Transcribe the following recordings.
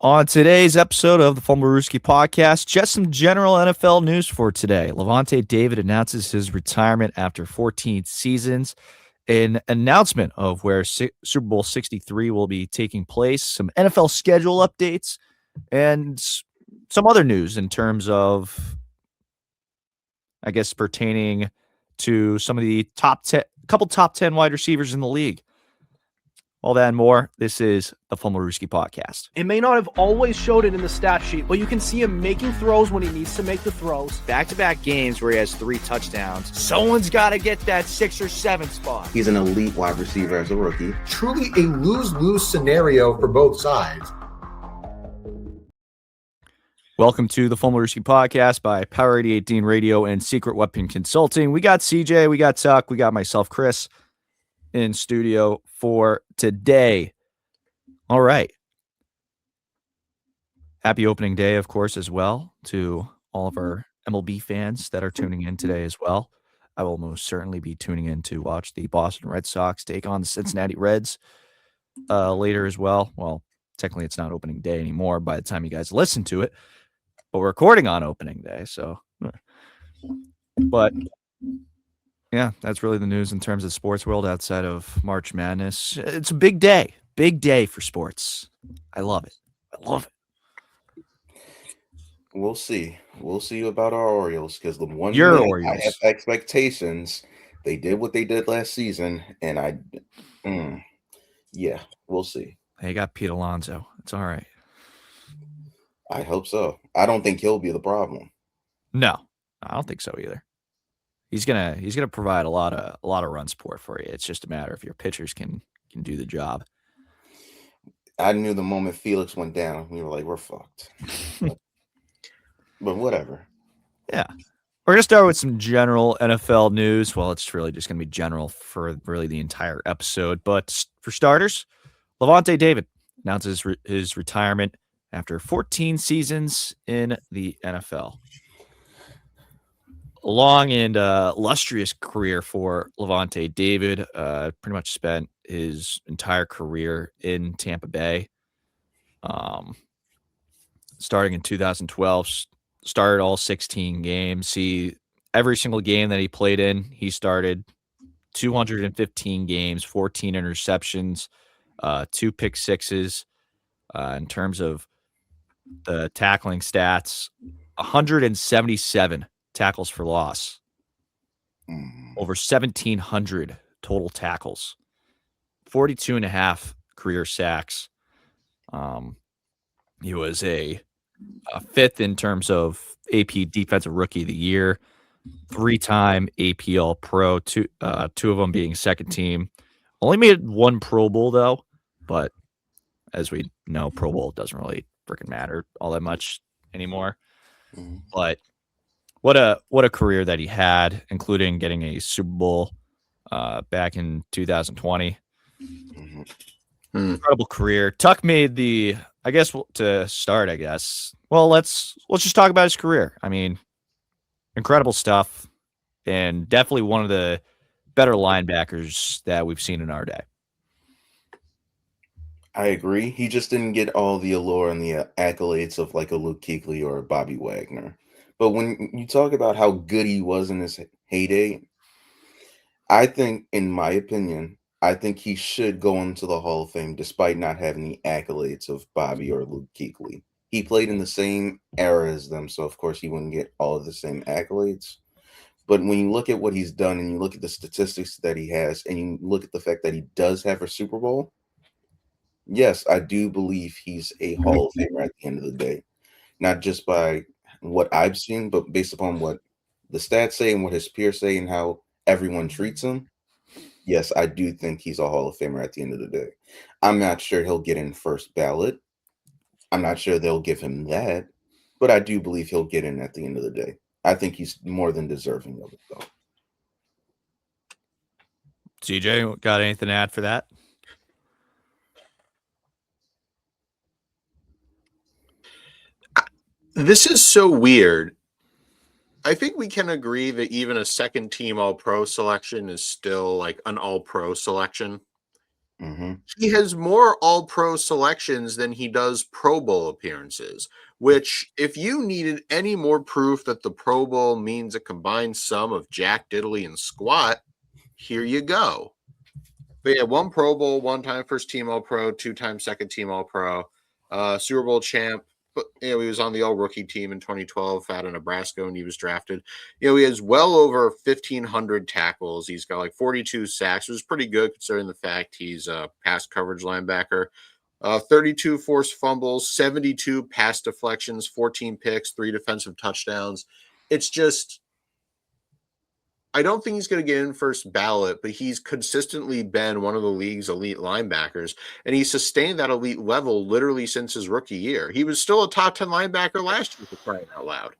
On today's episode of the Fumblerooski podcast, just some general NFL news for today. Lavonte David announces his retirement after 14 seasons. An announcement of where Super Bowl 63 will be taking place, some NFL schedule updates, and some other news in terms of, I guess, pertaining to some of the top 10 wide receivers in the league. All that and more. This is the Fumblerooski podcast. It may not have always showed it in the stat sheet, but you can see him making throws when he needs to make the throws. Back-to-back games where he has 3 touchdowns. Someone's got to get that 6 or 7 spot. He's an elite wide receiver as a rookie. Truly a lose-lose scenario for both sides. Welcome to the Fumblerooski podcast by Power 88 Dean Radio and Secret Weapon Consulting. We got CJ, we got Tuck, we got myself, Chris, in studio for today. All right. Happy opening day, of course, as well to all of our MLB fans that are tuning in today as well. I will most certainly be tuning in to watch the Boston Red Sox take on the Cincinnati Reds later as well. Well, technically it's not opening day anymore by the time you guys listen to it, but we're recording on opening day. So, but yeah, that's really the news in terms of the sports world outside of March Madness. It's a big day for sports. I love it. We'll see. We'll see about our Orioles because the one Your minute Orioles. I have expectations. They did what they did last season, and yeah, we'll see. They got Pete Alonso. It's all right. I hope so. I don't think he'll be the problem. No, I don't think so either. He's gonna provide a lot of run support for you. It's just a matter if your pitchers can do the job. I knew the moment Felix went down, we were like, we're fucked. But whatever. Yeah. We're going to start with some general NFL news. Well, it's really just going to be general for really the entire episode. But for starters, Lavonte David announces his retirement after 14 seasons in the NFL. A long and illustrious career for Lavonte David. Pretty much spent his entire career in Tampa Bay. Starting in 2012, started all 16 games. Every single game that he played in, he started 215 games, 14 interceptions, 2 pick sixes. In terms of the tackling stats, 177 tackles for loss, over 1,700 total tackles, 42 and a half career sacks. He was a 5th in terms of AP Defensive Rookie of the Year, 3-time AP All-Pro, two of them being second team. Only made 1 Pro Bowl, though, but as we know, Pro Bowl doesn't really freaking matter all that much anymore. But what a career that he had, including getting a Super Bowl back in 2020. Incredible career. Tuck made the, I guess to start, well, let's just talk about his career. I mean, incredible stuff, and definitely one of the better linebackers that we've seen in our day. I agree. He just didn't get all the allure and the accolades of like a Luke Kuechly or a Bobby Wagner. But when you talk about how good he was in his heyday, I think, in my opinion, I think he should go into the Hall of Fame despite not having the accolades of Bobby or Luke Kuechly. He played in the same era as them, so of course he wouldn't get all of the same accolades. But when you look at what he's done and you look at the statistics that he has and you look at the fact that he does have a Super Bowl, yes, I do believe he's a Hall of Famer at the end of the day. Not just by what I've seen, but based upon what the stats say and what his peers say and how everyone treats him. Yes, I do think he's a Hall of Famer at the end of the day. I'm not sure he'll get in first ballot. I'm not sure they'll give him that, but I do believe he'll get in at the end of the day. I think he's more than deserving of it, though. CJ, got anything to add for that? This is so weird. I think we can agree that even a second team All-Pro selection is still like an All-Pro selection. Mm-hmm. He has more All-Pro selections than he does Pro Bowl appearances, which if you needed any more proof that the Pro Bowl means a combined sum of jack, diddly, and squat, here you go. But yeah, one Pro Bowl, one-time first-team All-Pro, two-time second-team All-Pro, Super Bowl champ. But he was on the All-Rookie team in 2012 out of Nebraska when he was drafted. He has well over 1,500 tackles. He's got like 42 sacks, which is pretty good considering the fact he's a pass coverage linebacker. 32 forced fumbles, 72 pass deflections, 14 picks, 3 defensive touchdowns. It's just, I don't think he's going to get in first ballot, but he's consistently been one of the league's elite linebackers, and he sustained that elite level literally since his rookie year. He was still a top 10 linebacker last year, for crying out loud.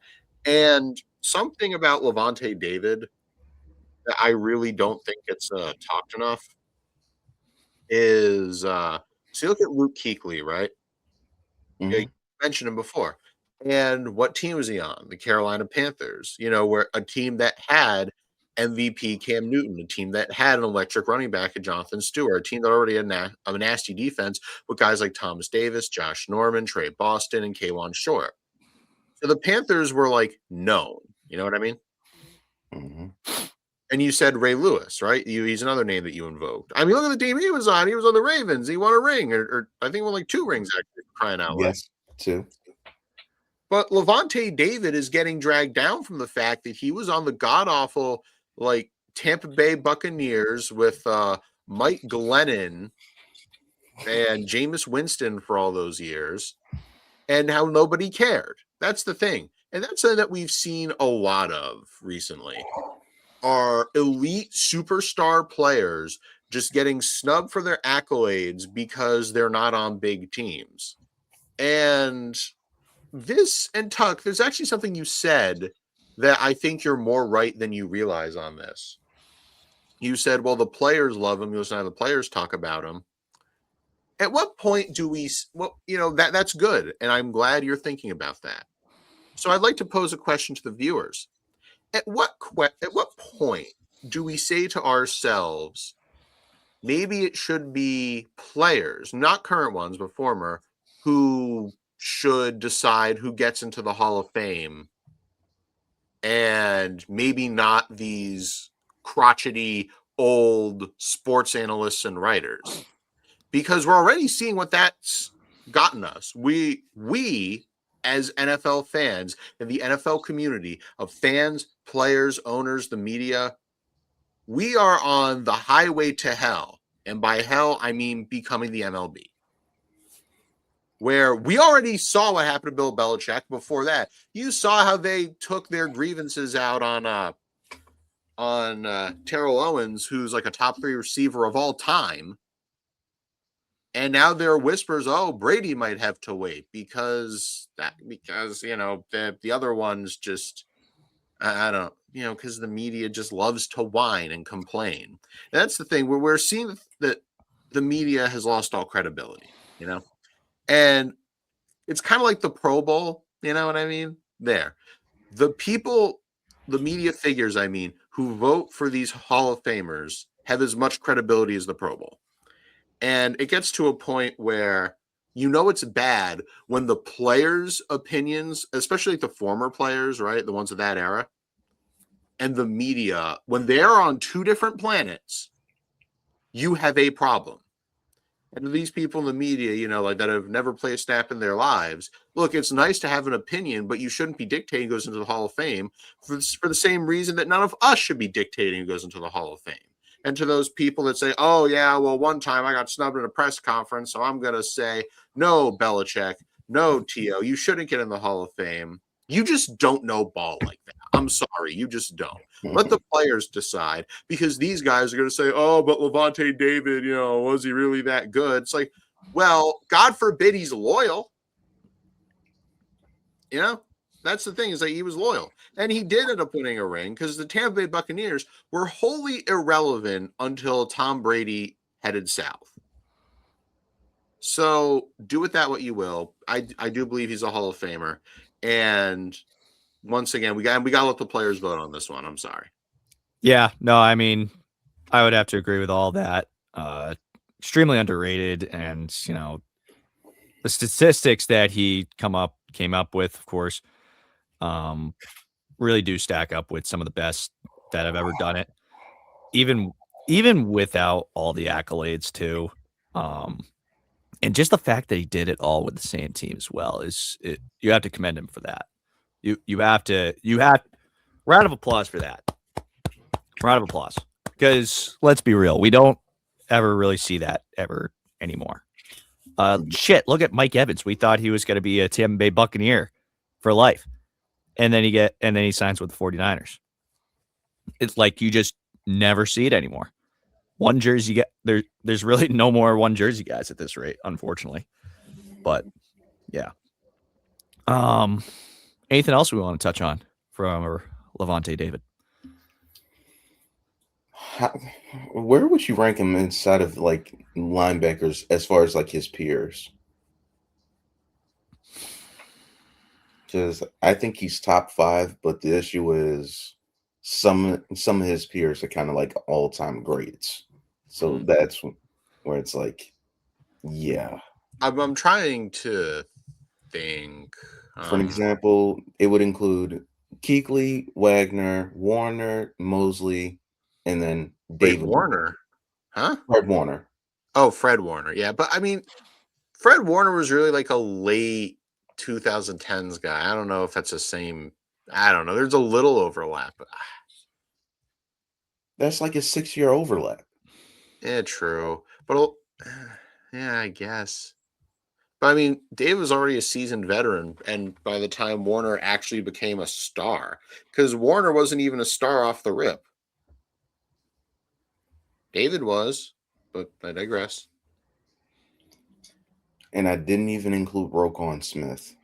And something about Lavonte David that I really don't think gets talked enough is, so you look at Luke Kuechly, right? Yeah, you mentioned him before. And what team was he on? The Carolina Panthers, where a team that had MVP Cam Newton, a team that had an electric running back in Jonathan Stewart, a team that already had a nasty defense with guys like Thomas Davis, Josh Norman, Trey Boston, and K'Wan Short. So the Panthers were like known. You know what I mean? Mm-hmm. And you said Ray Lewis, right? He's another name that you invoked. I mean, look at the team he was on. He was on the Ravens. He won a ring, or I think won like 2 rings, actually, crying out loud. Yes, 2. But Lavonte David is getting dragged down from the fact that he was on the god-awful, like, Tampa Bay Buccaneers with Mike Glennon and Jameis Winston for all those years, and how nobody cared. That's the thing. And that's something that we've seen a lot of recently. Are elite superstar players just getting snubbed for their accolades because they're not on big teams. And Tuck, there's actually something you said that I think you're more right than you realize on this. You said, well, the players love him. You listen to the players talk about him. At what point do we, that's good. And I'm glad you're thinking about that. So I'd like to pose a question to the viewers. At what point do we say to ourselves, maybe it should be players, not current ones, but former, who should decide who gets into the Hall of Fame, and maybe not these crotchety old sports analysts and writers? Because we're already seeing what that's gotten us. We as NFL fans and the NFL community of fans, players, owners, the media, we are on the highway to hell. And by hell, I mean becoming the MLB. Where we already saw what happened to Bill Belichick before that. You saw how they took their grievances out on Terrell Owens, who's like a top 3 receiver of all time. And now there are whispers, Brady might have to wait because the other ones just, I don't, because the media just loves to whine and complain. And that's the thing where we're seeing that the media has lost all credibility, and it's kind of like the Pro Bowl, you know what I mean? There, the people, the media figures, who vote for these Hall of Famers have as much credibility as the Pro Bowl. And it gets to a point where it's bad when the players' opinions, especially like the former players, right, the ones of that era, and the media, when they're on 2 different planets, you have a problem. And these people in the media, that have never played a snap in their lives, look, it's nice to have an opinion, but you shouldn't be dictating who goes into the Hall of Fame for the same reason that none of us should be dictating who goes into the Hall of Fame. And to those people that say, oh, yeah, well, one time I got snubbed at a press conference, so I'm going to say, no, Belichick, no, T.O., you shouldn't get in the Hall of Fame. You just don't know ball like that. I'm sorry, you just don't. Let the players decide, because these guys are going to say, oh, but Lavonte David, was he really that good? It's like, well, God forbid he's loyal. That's the thing, is that he was loyal. And he did end up winning a ring because the Tampa Bay Buccaneers were wholly irrelevant until Tom Brady headed south. So do with that what you will. I do believe he's a Hall of Famer. And once again, we got to let the players vote on this one. I'm sorry. Yeah, no, I mean, I would have to agree with all that. extremely underrated, and the statistics that he came up with, of course, really do stack up with some of the best that have ever done it. Even without all the accolades too. And just the fact that he did it all with the same team as well you have to commend him for that. You have round of applause for that. Round of applause. Because let's be real, we don't ever really see that ever anymore. Look at Mike Evans. We thought he was going to be a Tampa Bay Buccaneer for life. And then he signs with the 49ers. It's like you just never see it anymore. One jersey there's really no more one jersey guys at this rate, unfortunately. But yeah. Anything else we want to touch on from Lavonte David? Where would you rank him inside of like linebackers as far as like his peers? Because I think he's top 5, but the issue is some of his peers are kind of like all-time greats. So that's where it's like, yeah. I'm trying to think. For an example, it would include Kuechly, Wagner, Warner, Mosley, and then David Warner. Huh? Fred Warner. Oh, Fred Warner. Yeah, but I mean, Fred Warner was really like a late 2010s guy. I don't know if that's the same. I don't know. There's a little overlap. That's like a 6-year overlap. Yeah, true. But yeah, I guess. But I mean, Dave was already a seasoned veteran, and by the time Warner actually became a star, because Warner wasn't even a star off the rip. David was, but I digress. And I didn't even include Roquan Smith.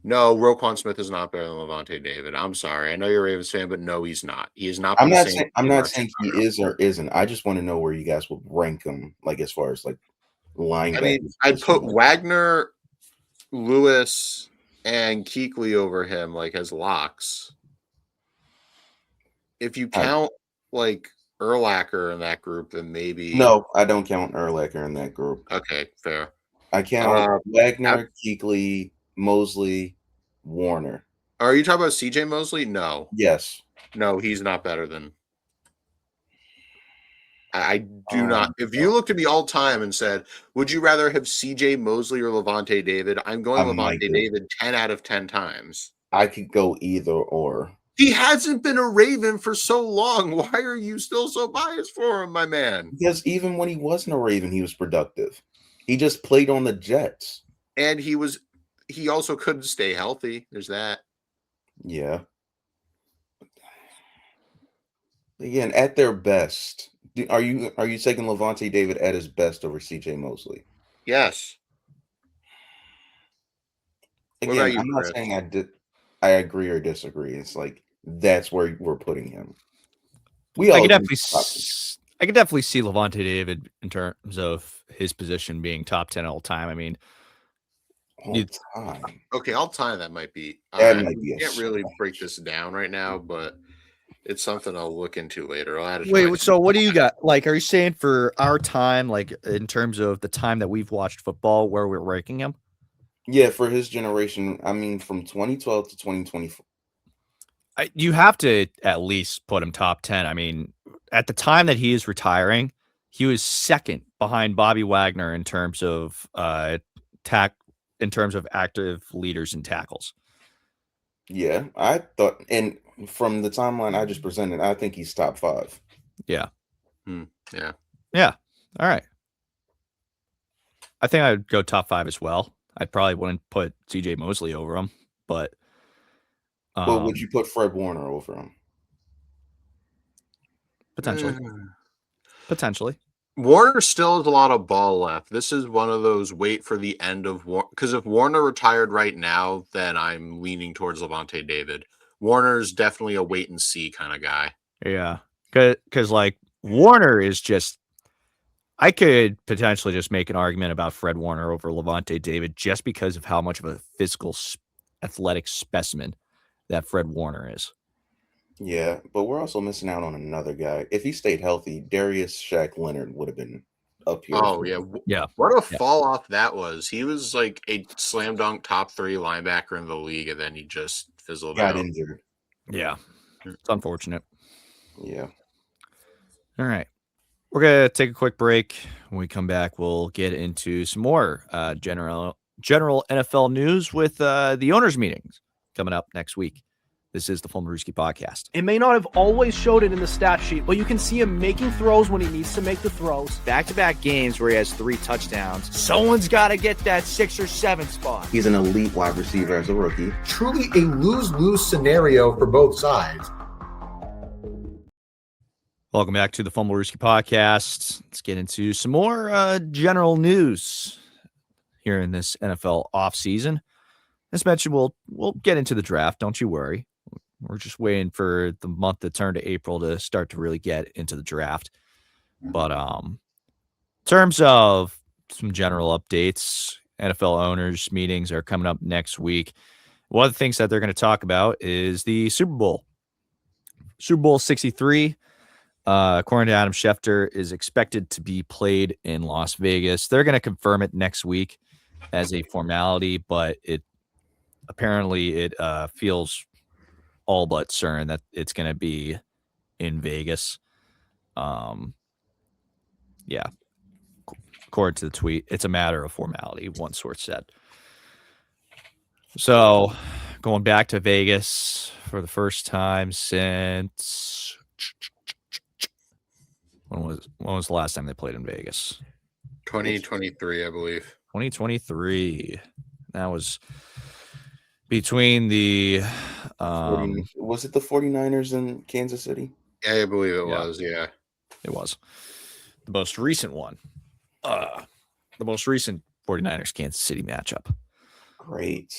No, Roquan Smith is not better than Lavonte David. I'm sorry. I know you're a Ravens fan, but no, he's not. He is not. I'm not saying he is or isn't. I just want to know where you guys would rank him, like as far as like linebackers. I mean, I'd put Wagner, Lewis, and Kuechly over him, like as locks. If you count like Urlacher in that group, then maybe. No, I don't count Urlacher in that group. Okay, fair. I count Wagner, Kuechly, Mosley, Warner. Are you talking about CJ Mosley? No. Yes. No, he's not better than. I do not. If you looked at me all time and said, would you rather have CJ Mosley or Lavonte David? I'm going Lavonte David 10 out of 10 times. I could go either or. He hasn't been a Raven for so long. Why are you still so biased for him, my man? Because even when he wasn't a Raven, he was productive. He just played on the Jets. And he also couldn't stay healthy. There's that. Yeah. Again, at their best, are you taking Lavonte David at his best over CJ Mosley? Yes. Again, I'm not saying I agree or disagree. It's like that's where we're putting him. I could definitely see Lavonte David in terms of his position being top 10 all time. I mean, okay, all time that might be. That I might be can't really break this down right now, but it's something I'll look into later. Wait, so what do you got? Like, are you saying for our time, like in terms of the time that we've watched football, where we're ranking him? Yeah, for his generation, I mean, from 2012 to 2024. You have to at least put him top 10. I mean, at the time that he is retiring, he was second behind Bobby Wagner in terms of active leaders and tackles. Yeah, I thought, and from the timeline I just presented, I think he's top 5. Yeah. Yeah. Yeah. All right. I think I'd go top 5 as well. I probably wouldn't put CJ Mosley over him, but. But would you put Fred Warner over him? Potentially. Warner still has a lot of ball left. This is one of those wait for the end of Warner. Because if Warner retired right now, then I'm leaning towards Lavonte David. Warner's definitely a wait and see kind of guy. Yeah. Because like Warner is just, I could potentially just make an argument about Fred Warner over Lavonte David just because of how much of a physical, athletic specimen that Fred Warner is. Yeah, but we're also missing out on another guy. If he stayed healthy, Darius Shaq Leonard would have been up here. Oh, for yeah. me. Yeah. What a Yeah. fall off that was. He was like a slam dunk top 3 linebacker in the league, and then he just fizzled Got out. injured. Yeah. It's unfortunate. Yeah. All right. We're going to take a quick break. When we come back, we'll get into some more general NFL news with the owners' meetings coming up next week. This is the Fumblerooski podcast. It may not have always showed it in the stat sheet, but you can see him making throws when he needs to make the throws. Back-to-back games where he has 3 touchdowns. Someone's got to get that 6 or 7 spot. He's an elite wide receiver as a rookie. Truly a lose-lose scenario for both sides. Welcome back to the Fumblerooski podcast. Let's get into some more general news here in this NFL offseason. As mentioned, we'll get into the draft. Don't you worry. We're just waiting for the month to turn to April to start to really get into the draft. But in terms of some general updates, NFL owners meetings are coming up next week. One of the things that they're going to talk about is the Super Bowl. Super Bowl 63, according to Adam Schefter, is expected to be played in Las Vegas. They're going to confirm it next week as a formality, but it feels all but certain that it's going to be in Vegas. Yeah. According to the tweet, it's a matter of formality, one source said. So going back to Vegas for the first time since when was the last time they played in Vegas? 2023, I believe. 2023. That was between the Was it the 49ers in Kansas City? Yeah, I believe it Yeah. was. Yeah. It was the most recent one. The most recent 49ers Kansas City matchup. Great.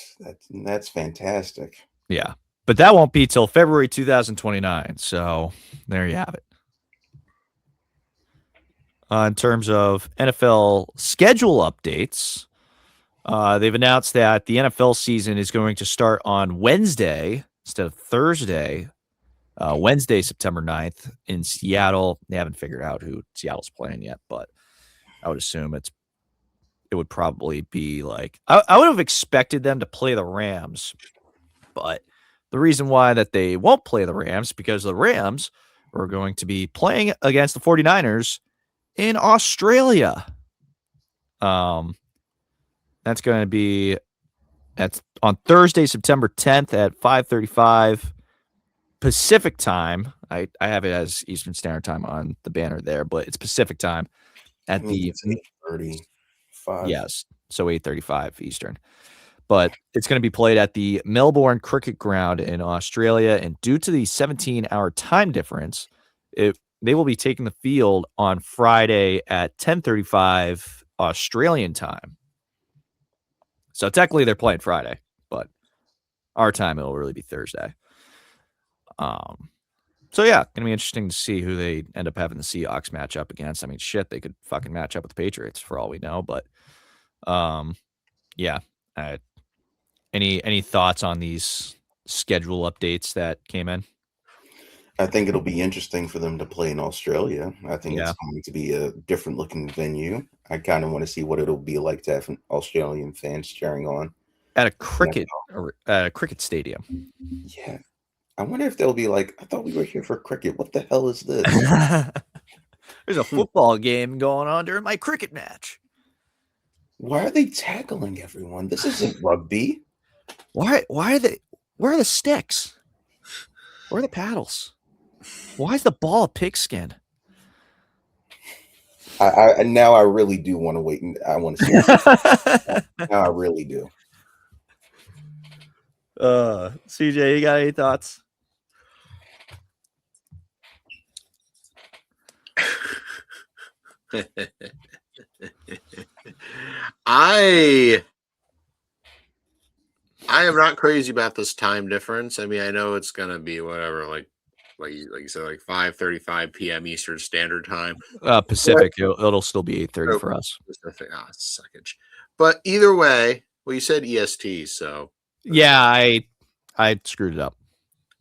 That's fantastic. Yeah. But that won't be till February 2029. So there you have it. In terms of NFL schedule updates, they've announced that the NFL season is going to start on Wednesday instead of Thursday. Wednesday, September 9th in Seattle. They haven't figured out who Seattle's playing yet, but I would assume it would probably be like I would have expected them to play the Rams, but the reason why that they won't play the Rams because the Rams are going to be playing against the 49ers in Australia. That's going to be on Thursday, September 10th at 5:35 Pacific time. I have it as Eastern Standard Time on the banner there, but it's Pacific time at the 8:35. Yes, so 8:35 Eastern. But it's going to be played at the Melbourne Cricket Ground in Australia, and due to the 17-hour time difference, they will be taking the field on Friday at 10:35 Australian time. So technically they're playing Friday, but our time it'll really be Thursday. So yeah, gonna be interesting to see who they end up having the Seahawks match up against. I mean, shit, they could fucking match up with the Patriots for all we know. But yeah. Any thoughts on these schedule updates that came in? I think it'll be interesting for them to play in Australia. I think Yeah. it's going to be a different looking venue. I kind of want to see what it'll be like to have Australian fans cheering on. At a cricket stadium. Yeah. I wonder if they'll be like, I thought we were here for cricket. What the hell is this? There's a football game going on during my cricket match. Why are they tackling everyone? This isn't rugby. Why are they? Where are the sticks? Where are the paddles? Why is the ball a pigskin? I now I really do want to wait, and I want to see. Now I really do. CJ, you got any thoughts? I am not crazy about this time difference. I mean, I know it's gonna be whatever, like you said, like 5:35 p.m. Eastern Standard Time. Pacific. It'll still be 8:30 for us. Suckage. But either way, well, you said EST, so Yeah, I screwed it up.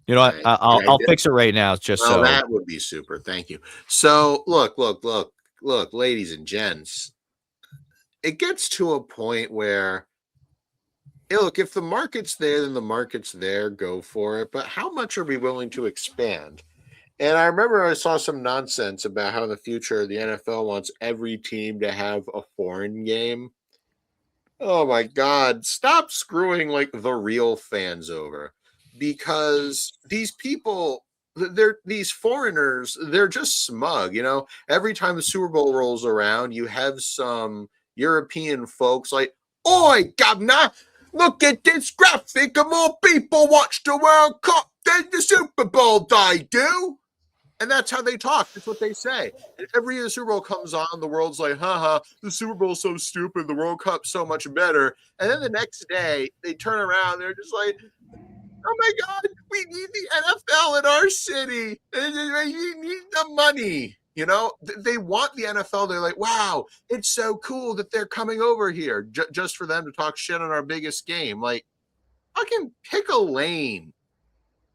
You know what? I'll fix it right now. Just well, so that would be super. Thank you. So look. look, ladies and gents, it gets to a point where, look, if the market's there, then the market's there. Go for it. But how much are we willing to expand? And I remember I saw some nonsense about how in the future the NFL wants every team to have a foreign game. Oh my God. Stop screwing like the real fans over, because these people, they're these foreigners, they're just smug. Every time the Super Bowl rolls around, you have some European folks like, "Oi, governor, look at this graphic, and more people watch the World Cup than the Super Bowl they do." And that's how they talk. That's what they say. And every year the Super Bowl comes on, the world's like, haha, the Super Bowl's so stupid, the World Cup's so much better. And then the next day, they turn around, they're just like, oh my God, we need the NFL in our city. We need the money. They want the NFL. They're like, wow, it's so cool that they're coming over here just for them to talk shit on our biggest game. Like, fucking pick a lane,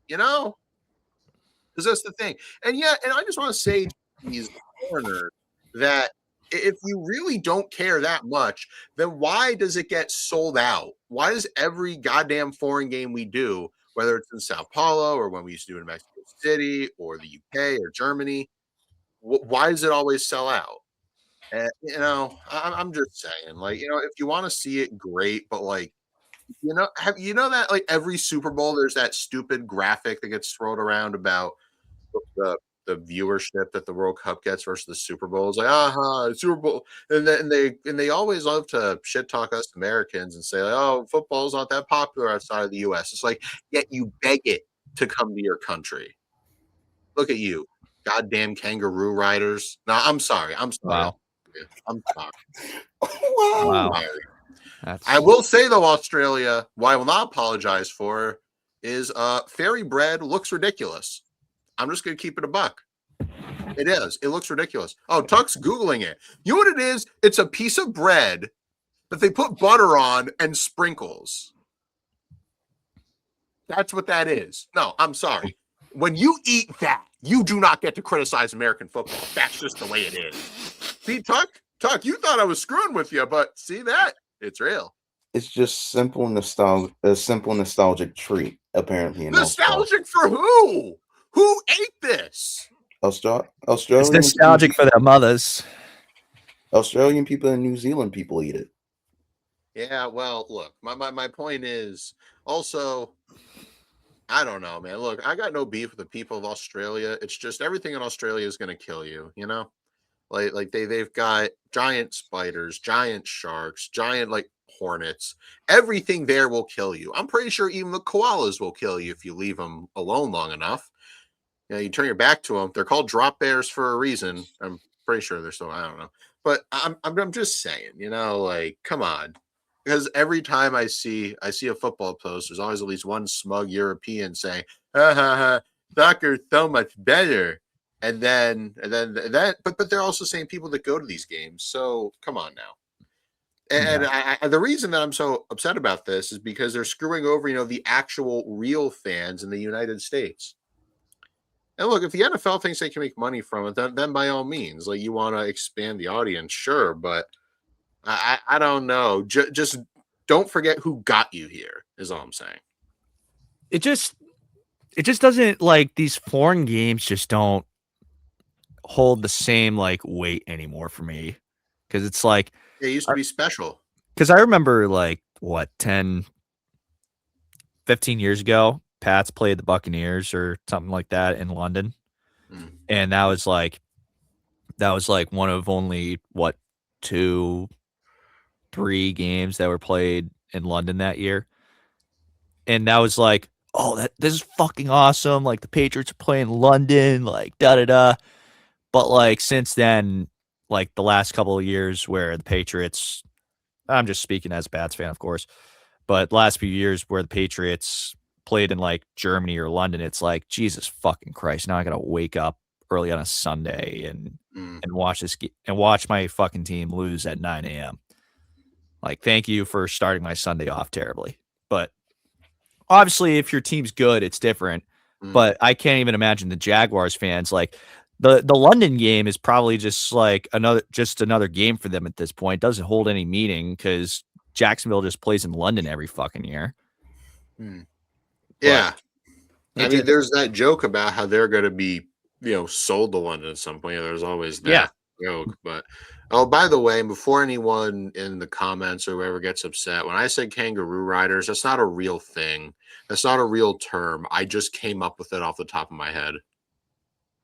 because that's the thing. And I just want to say to these foreigners that if you really don't care that much, then why does it get sold out? Why does every goddamn foreign game we do, whether it's in Sao Paulo or when we used to do it in Mexico City or the UK or Germany, why does it always sell out? And, I'm just saying, like, if you want to see it, great, but like, that like every Super Bowl, there's that stupid graphic that gets thrown around about the viewership that the World Cup gets versus the Super Bowl. It's like, Super Bowl, and they always love to shit talk us Americans and say, like, oh, football's not that popular outside of the US. It's like, yet you beg it to come to your country. Look at you, goddamn kangaroo riders. No, I'm sorry. Wow. I'm sorry. Wow. I will say though, Australia, what I will not apologize for is fairy bread looks ridiculous. I'm just going to keep it a buck. It is. It looks ridiculous. Oh, Tuck's Googling it. You know what it is? It's a piece of bread that they put butter on and sprinkles. That's what that is. No, I'm sorry. When you eat that, you do not get to criticize American football. That's just the way it is. See, Tuck, you thought I was screwing with you, but see that? It's real. It's just a simple nostalgic treat, apparently. Nostalgic for who? Who ate this? Australian. It's nostalgic for their mothers. Australian people and New Zealand people eat it. Yeah, well, look, my point is also, I don't know, man. Look, I got no beef with the people of Australia. It's just everything in Australia is going to kill you, Like they've got giant spiders, giant sharks, giant like hornets. Everything there will kill you. I'm pretty sure even the koalas will kill you if you leave them alone long enough. You turn your back to them. They're called drop bears for a reason. I'm pretty sure they're still. I don't know, but I'm just saying, like, come on. Because every time I see a football post, there's always at least one smug European saying, soccer's so much better. And then, but they're also saying people that go to these games. So come on now. And the reason that I'm so upset about this is because they're screwing over, the actual real fans in the United States. And look, if the NFL thinks they can make money from it, then by all means, like, you want to expand the audience, sure. But I don't know. Just don't forget who got you here, is all I'm saying. It just doesn't, like, these foreign games just don't hold the same like weight anymore for me, because it's like it used to be special. Because I remember, like, what, 10 15 years ago, Pats played the Buccaneers or something like that in London, and that was like one of only 2-3 games that were played in London that year, and that was like, oh, this is fucking awesome, like the Patriots are playing London, like da da da. But like since then, like the last couple of years where the Patriots, I'm just speaking as a Pats fan, of course, but the last few years where the Patriots played in like Germany or London, it's like, Jesus fucking Christ, now I gotta wake up early on a Sunday and watch this and watch my fucking team lose at 9 a.m. Like, thank you for starting my Sunday off terribly. But obviously, if your team's good, it's different. But I can't even imagine the Jaguars fans, like, The London game is probably just like another game for them at this point. It doesn't hold any meaning because Jacksonville just plays in London every fucking year. Yeah. But I mean, there's that joke about how they're going to be, sold to London at some point. There's always that joke. But, oh, by the way, before anyone in the comments or whoever gets upset, when I said kangaroo riders, that's not a real thing. That's not a real term. I just came up with it off the top of my head.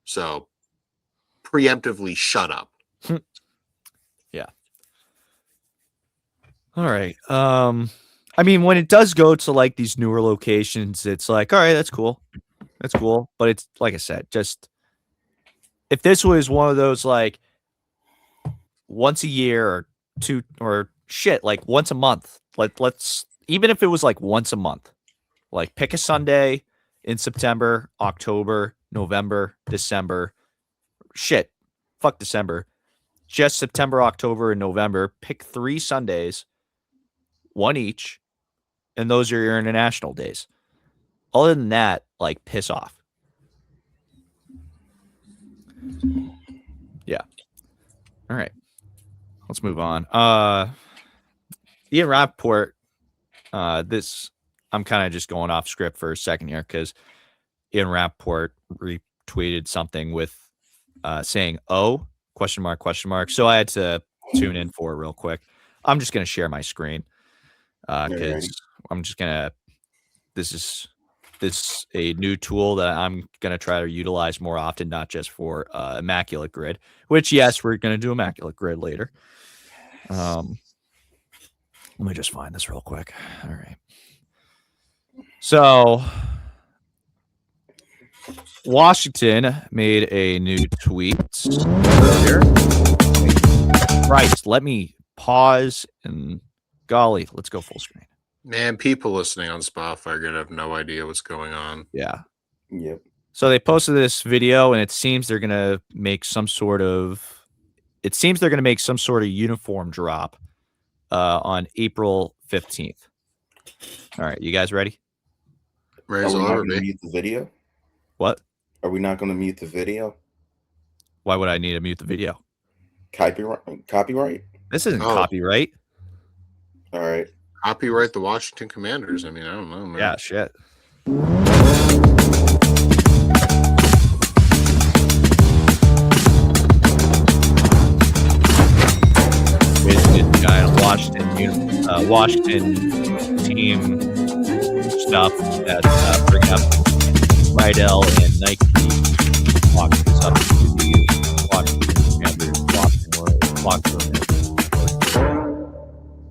So, preemptively shut up. Yeah. All right. I mean, when it does go to like these newer locations, it's like, all right, that's cool. That's cool. But it's like I said, just if this was one of those like once a year or two or shit, like once a month, let's even if it was like once a month, like pick a Sunday in September, October, November, December. Shit. Fuck December. Just September, October, and November. Pick 3 Sundays, one each, and those are your international days. Other than that, like, piss off. Yeah. All right. Let's move on. Ian Rappaport, I'm kind of just going off script for a second here because Ian Rappaport retweeted something with saying, "Oh, question mark, question mark." So I had to tune in for it real quick. I'm just going to share my screen because I'm just going to, this is a new tool that I'm going to try to utilize more often, not just for Immaculate Grid, which, yes, we're going to do Immaculate Grid later. Let me just find this real quick. All right. So Washington made a new tweet earlier. Christ, let me pause and golly, let's go full screen. Man, people listening on Spotify are going to have no idea what's going on. Yeah. Yep. So they posted this video, and it seems they're going to make some sort of uniform drop on April 15th. All right, you guys ready? Are we not going to mute the video? What? Are we not going to mute the video? Why would I need to mute the video? Copyright? This isn't copyright. All right. Copyright the Washington Commanders. I mean, I don't know, man. Yeah, shit. Basically, the guy on Washington team stuff that bring up Rydell and Nike walking this up to the Washington Commanders.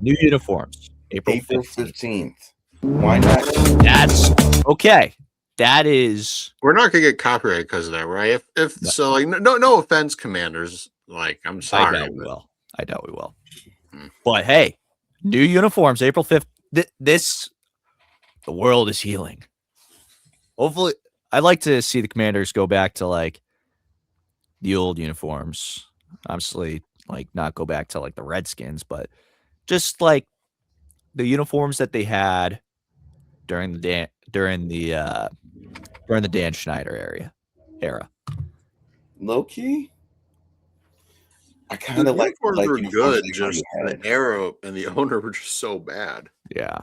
New uniforms. April 15th. Why not? That's okay. That is. We're not gonna get copyright because of that, right? If No. so, like, no offense, Commanders. Like, I'm sorry. I doubt we will. But hey, new uniforms, April 5th. The world is healing. Hopefully, I'd like to see the Commanders go back to like the old uniforms. Obviously, like not go back to like the Redskins, but just like the uniforms that they had during the Dan Schneider era. Low key, I kind of like uniforms were good. they Just already the had. arrow and the owner were just so bad. Yeah.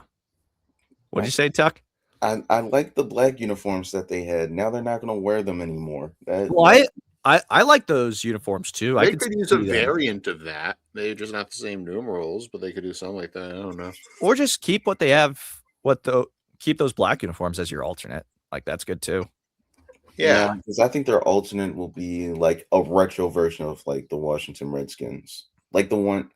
What'd you say, Tuck? I like the black uniforms that they had. Now they're not going to wear them anymore. Well, I like those uniforms too. They I could use a variant of that. They just not the same numerals, but they could do something like that. I don't know. Or just keep what they have. Keep those black uniforms as your alternate. Like that's good too. Yeah, because I think their alternate will be like a retro version of like the Washington Redskins, like the one.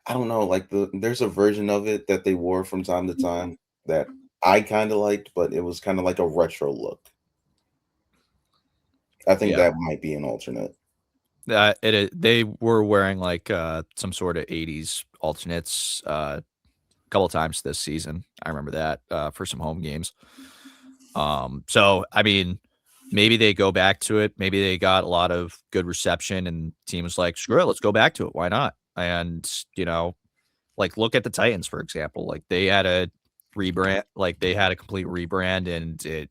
I don't know, like there's a version of it that they wore from time to time that I kind of liked, but it was kind of like a retro look. I think that might be an alternate. They were wearing like some sort of 80s alternates a couple times this season. I remember that for some home games. So I mean, maybe they go back to it. Maybe they got a lot of good reception and team was like, screw it, let's go back to it. Why not? And like look at the Titans, for example. Like they had a rebrand, like they had a complete rebrand, and a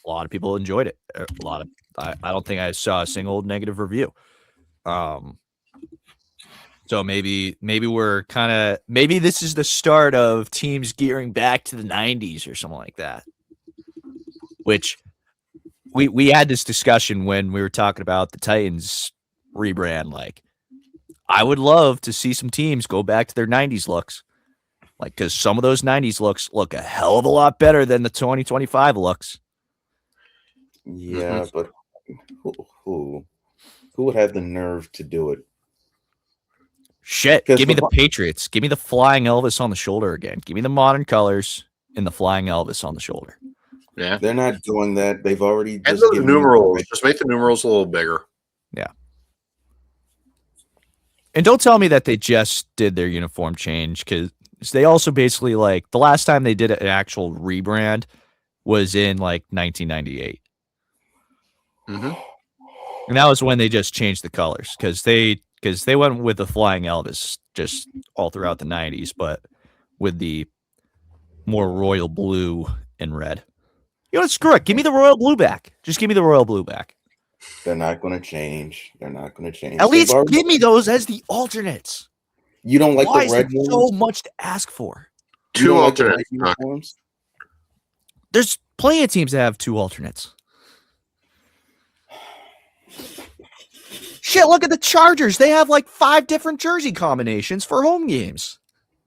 lot of people enjoyed it. A I don't think I saw a single negative review. So maybe we're maybe this is the start of teams gearing back to the 90s or something like that. Which we had this discussion when we were talking about the Titans rebrand. Like, I would love to see some teams go back to their 90s looks. Like, because some of those 90s looks look a hell of a lot better than the 2025 looks. Yeah, but who would have the nerve to do it? Shit, give me the Patriots. Give me the flying Elvis on the shoulder again. Give me the modern colors and the flying Elvis on the shoulder. Yeah. They're not doing that. They've already and those numerals. Just make the numerals a little bigger. Yeah. And don't tell me that they just did their uniform change, because they also basically, like, the last time they did an actual rebrand was in like 1998. Mm-hmm. And that was when they just changed the colors, because they went with the flying Elvis just all throughout the 90s, but with the more royal blue and red. You know what? Screw it. Give me the royal blue back. Just give me the royal blue back. They're not going to change. They're not going to change. At least give me those as the alternates. You don't like Why the red is it ones? so much to ask for? Two Like alternates. uniforms? There's plenty of teams that have two alternates. Shit, look at the Chargers. They have like 5 different jersey combinations for home games.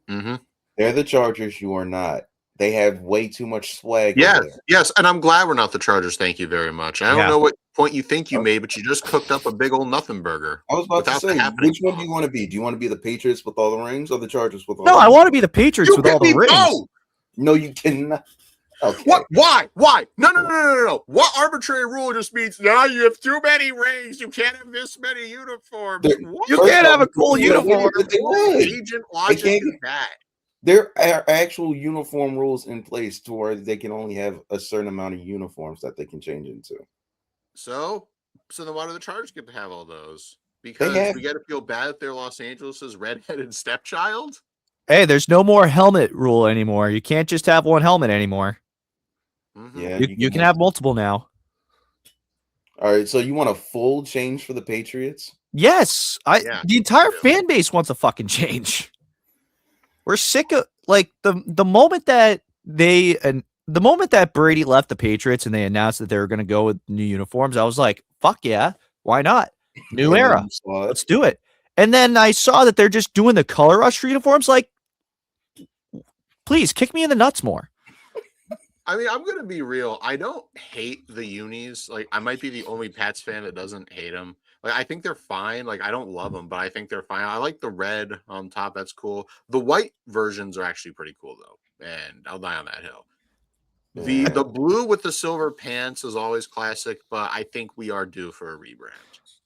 Mm-hmm. They're the Chargers. You are not. They have way too much swag. Yes, and I'm glad we're not the Chargers. Thank you very much. I don't know what point you think you made, but you just cooked up a big old nothing burger. I was about to say, which one do you want to be? Do you want to be the Patriots with all the rings or the Chargers with all the rings? No, I want to be the Patriots with all the rings. No! No, you cannot. Okay. What? Why? No. What arbitrary rule just means now you have too many rings? You can't have this many uniforms. You can't have a cool uniform. Agent logic is that. There are actual uniform rules in place to where they can only have a certain amount of uniforms that they can change into. So then why do the Chargers get to have all those? Because we got to feel bad if they're Los Angeles' redheaded stepchild? Hey, there's no more helmet rule anymore. You can't just have one helmet anymore. Mm-hmm. Yeah, you can have multiple now. All right, so you want a full change for the Patriots? Yes, the entire fan base wants a fucking change. We're sick of the moment that Brady left the Patriots and they announced that they were going to go with new uniforms. I was like, fuck yeah, why not? New era, let's do it. And then I saw that they're just doing the color rush uniforms. Like, please kick me in the nuts more. I mean, I'm gonna be real. I don't hate the unis. Like, I might be the only Pats fan that doesn't hate them. Like, I think they're fine. Like, I don't love them, but I think they're fine. I like the red on top. That's cool. The white versions are actually pretty cool, though, and I'll die on that hill. The blue with the silver pants is always classic, but I think we are due for a rebrand.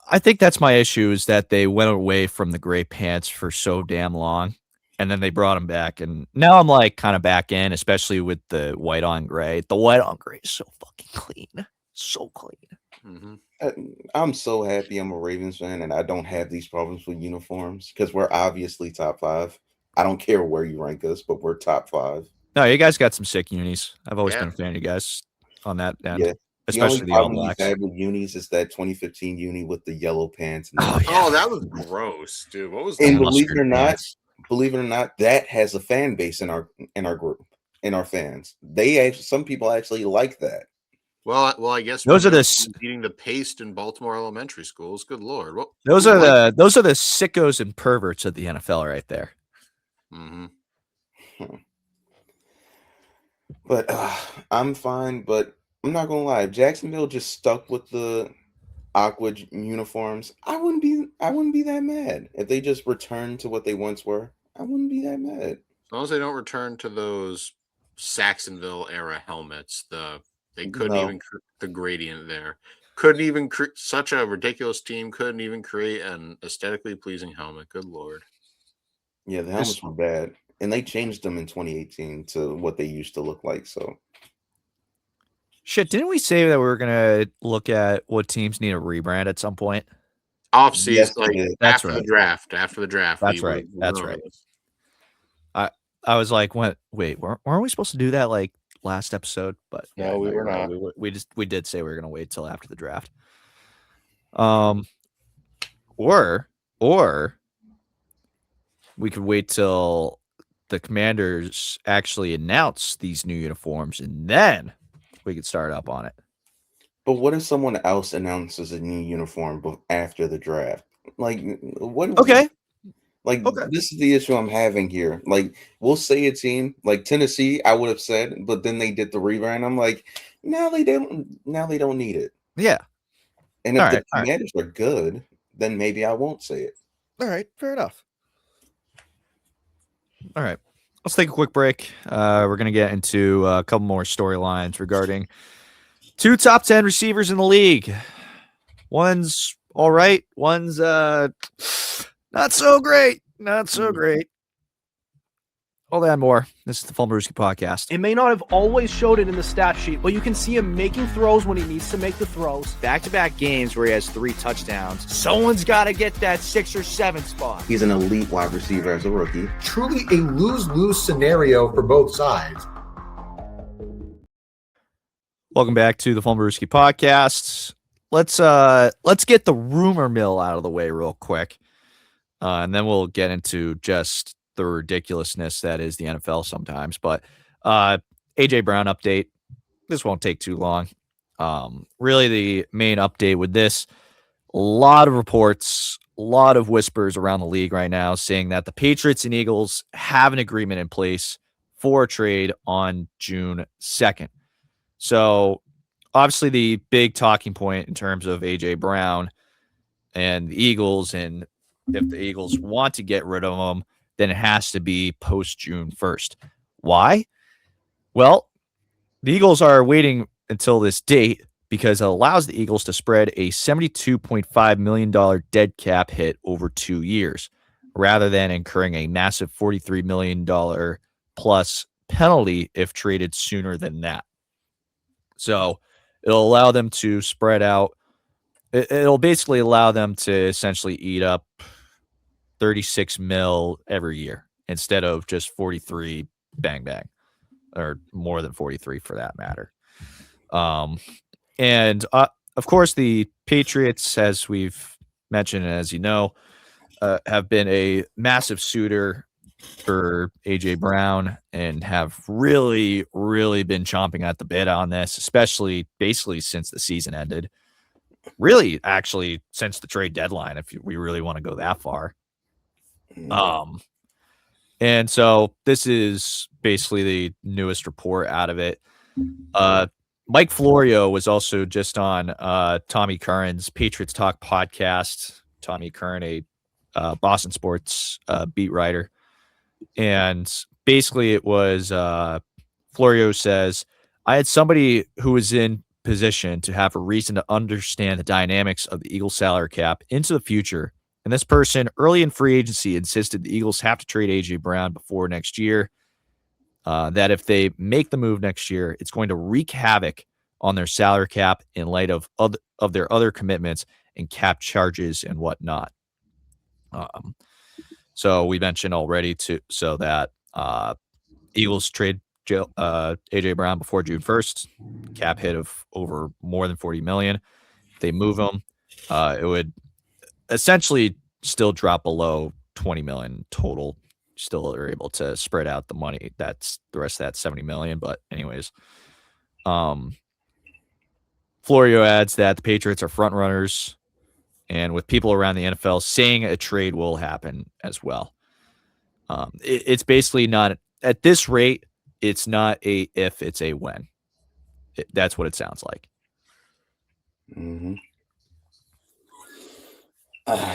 I think that's my issue, is that they went away from the gray pants for so damn long, and then they brought them back, and now I'm like kind of back in, especially with the white on gray. The white on gray is so fucking clean. So clean. Mm-hmm. I'm so happy I'm a Ravens fan and I don't have these problems with uniforms because we're obviously top 5. I don't care where you rank us, but we're top 5. No, you guys got some sick unis. I've always been a fan of you guys on that end. Yeah. Especially the All Blacks. The only problem with unis is that 2015 uni with the yellow pants. And that was gross, dude. What was that? And believe it or not, that has a fan base in our group, in our fans. Some people actually like that. Well, I guess those are eating the paste in Baltimore elementary schools. Good Lord, those are the sickos and perverts of the NFL right there. Mm-hmm. But I'm fine. But I'm not gonna lie, if Jacksonville just stuck with the aqua uniforms, I wouldn't be that mad. If they just returned to what they once were, I wouldn't be that mad. As long as they don't return to those Saxonville era helmets, they couldn't even the gradient there. Couldn't even such a ridiculous team couldn't even create an aesthetically pleasing helmet. Good Lord. Yeah, the helmets were bad, and they changed them in 2018 to what they used to look like. So, shit, didn't we say that we were gonna look at what teams need a rebrand at some point? Off season, that's after right. the draft. After the draft, that's right. I was like, wait, weren't we supposed to do that like last episode, but No, we were you're right. not. We did say we were going to wait till after the draft. Or we could wait till the Commanders actually announce these new uniforms, and then we could start up on it. But what if someone else announces a new uniform after the draft? Like, what? Okay. Like, Okay. this is the issue I'm having here. Like, we'll say a team like Tennessee, I would have said, but then they did the rebrand. I'm like, now they don't need it. Yeah. And if All the right, all right. Commanders are good, then maybe I won't say it. All right. Fair enough. All right. Let's take a quick break. We're going to get into a couple more storylines regarding two top 10 receivers in the league. One's all right. One's not so great. Not so great. All that and more. This is the Fumblerooski podcast. It may not have always showed it in the stat sheet, but you can see him making throws when he needs to make the throws. Back-to-back games where he has 3 touchdowns. Someone's got to get that 6 or 7 spot. He's an elite wide receiver as a rookie. Truly a lose-lose scenario for both sides. Welcome back to the Fumblerooski podcast. Let's get the rumor mill out of the way real quick, and then we'll get into just the ridiculousness that is the NFL sometimes. But AJ Brown update. This won't take too long. Really, the main update with this: a lot of reports, a lot of whispers around the league right now saying that the Patriots and Eagles have an agreement in place for a trade on June 2nd. So obviously the big talking point in terms of AJ Brown and the Eagles, and if the Eagles want to get rid of him, then it has to be post June 1st. Why? Well, the Eagles are waiting until this date because it allows the Eagles to spread a $72.5 million dead cap hit over 2 years, rather than incurring a massive $43 million plus penalty if traded sooner than that. So it'll allow them to spread out. It'll basically allow them to essentially eat up 36 mil every year instead of just 43 bang, or more than 43 for that matter. And of course, the Patriots, as we've mentioned, and as you know, have been a massive suitor for AJ Brown and have really, really been chomping at the bit on this, especially basically since the season ended. Really, actually, since the trade deadline, if we really want to go that far. And so this is basically the newest report out of it. Mike Florio was also just on Tommy Curran's Patriots Talk podcast. Tommy Curran, a Boston sports beat writer. And basically it was Florio says, I had somebody who was in position to have a reason to understand the dynamics of the Eagles salary cap into the future. And this person early in free agency insisted the Eagles have to trade AJ Brown before next year. That if they make the move next year, it's going to wreak havoc on their salary cap in light of their other commitments and cap charges and whatnot. So we mentioned already so that Eagles trade AJ Brown before June 1st, cap hit of over more than $40 million. If they move him, it would essentially still drop below $20 million total. Still are able to spread out the money. That's the rest of that $70 million. But anyways, Florio adds that the Patriots are front runners, and with people around the NFL saying a trade will happen as well. It's basically not at this rate. It's not a if, it's a when. That's what it sounds like.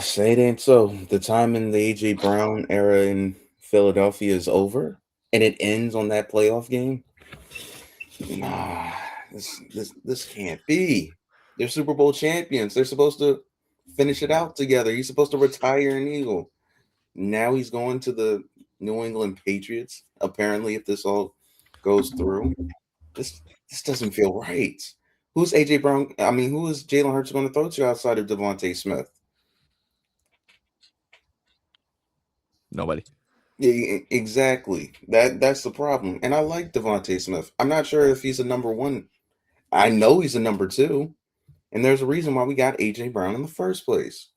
Say it ain't so. The time in the AJ Brown era in Philadelphia is over, and it ends on that playoff game. Nah, this can't be. They're Super Bowl champions. They're supposed to finish it out together. He's supposed to retire an Eagle. Now he's going to the New England Patriots. Apparently, if this all goes through, this doesn't feel right. Who's AJ Brown? I mean, who is Jalen Hurts going to throw to outside of Devontae Smith? Nobody. Exactly. That's the problem. And I like Devontae Smith. I'm not sure if he's a number one. I know he's a number two, and there's a reason why we got AJ Brown in the first place.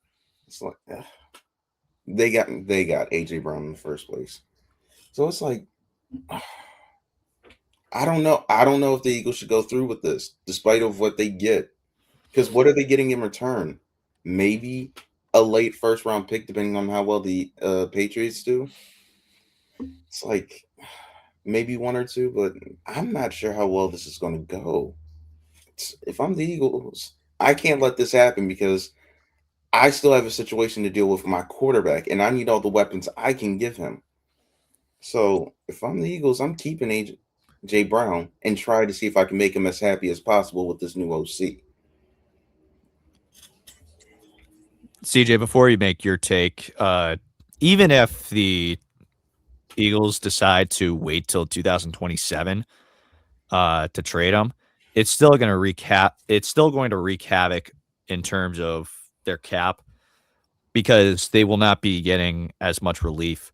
It's like they got AJ Brown in the first place. So it's like I don't know. I don't know if the Eagles should go through with this, despite of what they get. Because what are they getting in return? Maybe a late first round pick, depending on how well the Patriots do. It's like maybe one or two, but I'm not sure how well this is going to go. If I'm the Eagles, I can't let this happen because I still have a situation to deal with my quarterback, and I need all the weapons I can give him. So if I'm the Eagles, I'm keeping AJ Brown and try to see if I can make him as happy as possible with this new OC. CJ, before you make your take, even if the Eagles decide to wait till 2027 to trade him, it's still going to wreak havoc in terms of their cap because they will not be getting as much relief,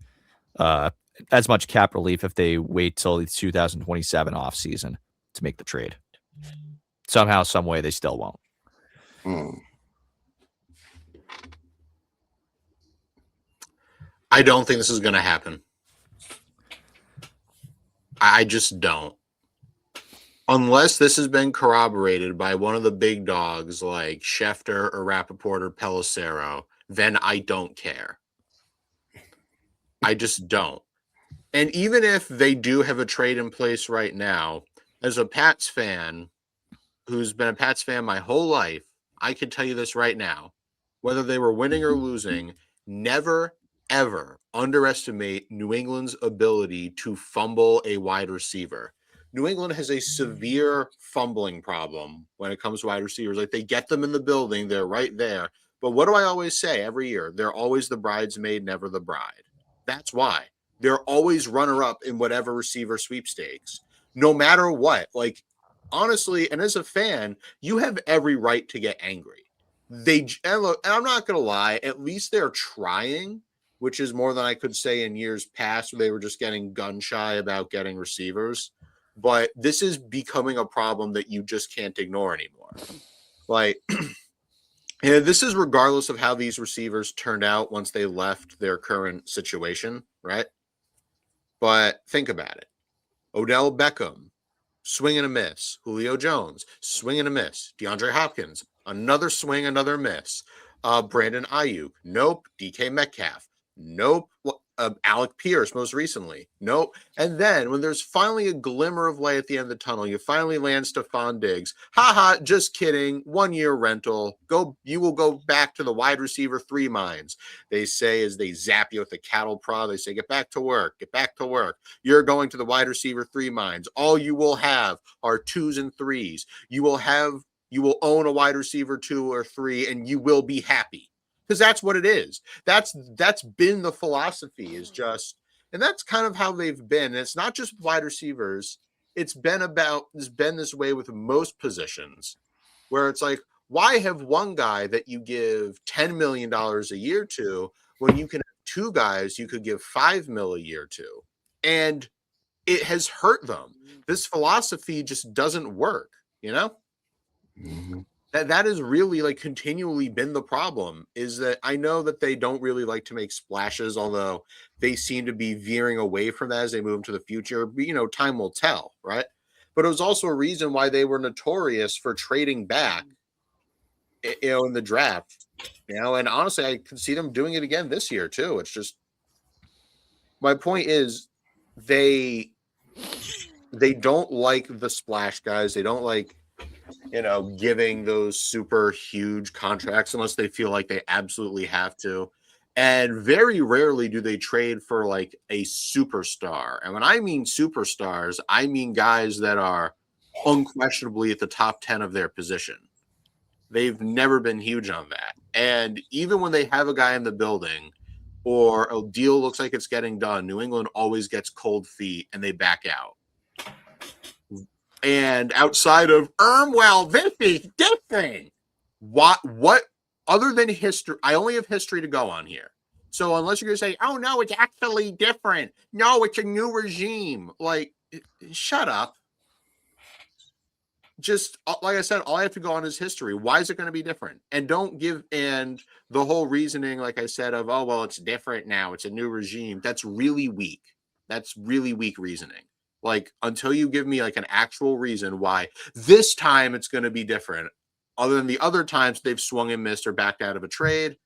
as much cap relief if they wait till the 2027 offseason to make the trade. Somehow, some way, they still won't. I don't think this is going to happen. I just don't. Unless this has been corroborated by one of the big dogs like Schefter or Rappaport or Pelissero, then I don't care. I just don't. And even if they do have a trade in place right now, as a Pats fan who's been a Pats fan my whole life, I can tell you this right now. Whether they were winning or losing, never, ever underestimate New England's ability to fumble a wide receiver. New England has a severe fumbling problem when it comes to wide receivers. Like, they get them in the building, they're right there. But what do I always say every year? They're always the bridesmaid, never the bride. That's why. They're always runner-up in whatever receiver sweepstakes, no matter what. Like, honestly, and as a fan, you have every right to get angry. And look, and I'm not going to lie, at least they're trying, which is more than I could say in years past where they were just getting gun shy about getting receivers. But this is becoming a problem that you just can't ignore anymore. Like, and this is regardless of how these receivers turned out once they left their current situation, right? But think about it. Odell Beckham, swing and a miss. Julio Jones, swing and a miss. DeAndre Hopkins, another swing, another miss. Brandon Ayuk, nope. DK Metcalf, nope. Alec Pierce, most recently, nope. And then when there's finally a glimmer of light at the end of the tunnel, you finally land Stephon Diggs. Haha, just kidding. 1 year rental. You will go back to the wide receiver 3 mines. They say as they zap you with the cattle prod, they say, get back to work, get back to work. You're going to the wide receiver 3 mines. All you will have are 2s and 3s. You will own a wide receiver 2 or 3, and you will be happy. Because that's what it is. That's been the philosophy, is just, and that's kind of how they've been. And it's not just wide receivers. It's been this way with most positions, where it's like, why have one guy that you give $10 million a year to when you can have 2 guys you could give $5 million a year to? And it has hurt them. This philosophy just doesn't work, you know? Mm-hmm. That has really, like, continually been the problem, is that I know that they don't really like to make splashes, although they seem to be veering away from that as they move into the future. But, you know, time will tell, right? But it was also a reason why they were notorious for trading back, you know, in the draft, you know, and honestly, I could see them doing it again this year too. It's just, my point is they don't like the splash guys. They don't like, you know, giving those super huge contracts unless they feel like they absolutely have to. And very rarely do they trade for like a superstar. And when I mean superstars, I mean guys that are unquestionably at the top 10 of their position. They've never been huge on that. And even when they have a guy in the building or a deal looks like it's getting done, New England always gets cold feet and they back out. And outside of, well, this is different. What other than history? I only have history to go on here. So unless you're going to say, oh, no, it's actually different. No, it's a new regime. Like, shut up. Just like I said, all I have to go on is history. Why is it going to be different? And don't give, and the whole reasoning, like I said, of, oh, well, it's different now. It's a new regime. That's really weak. That's really weak reasoning. Like, until you give me like an actual reason why this time it's going to be different, other than the other times they've swung and missed or backed out of a trade,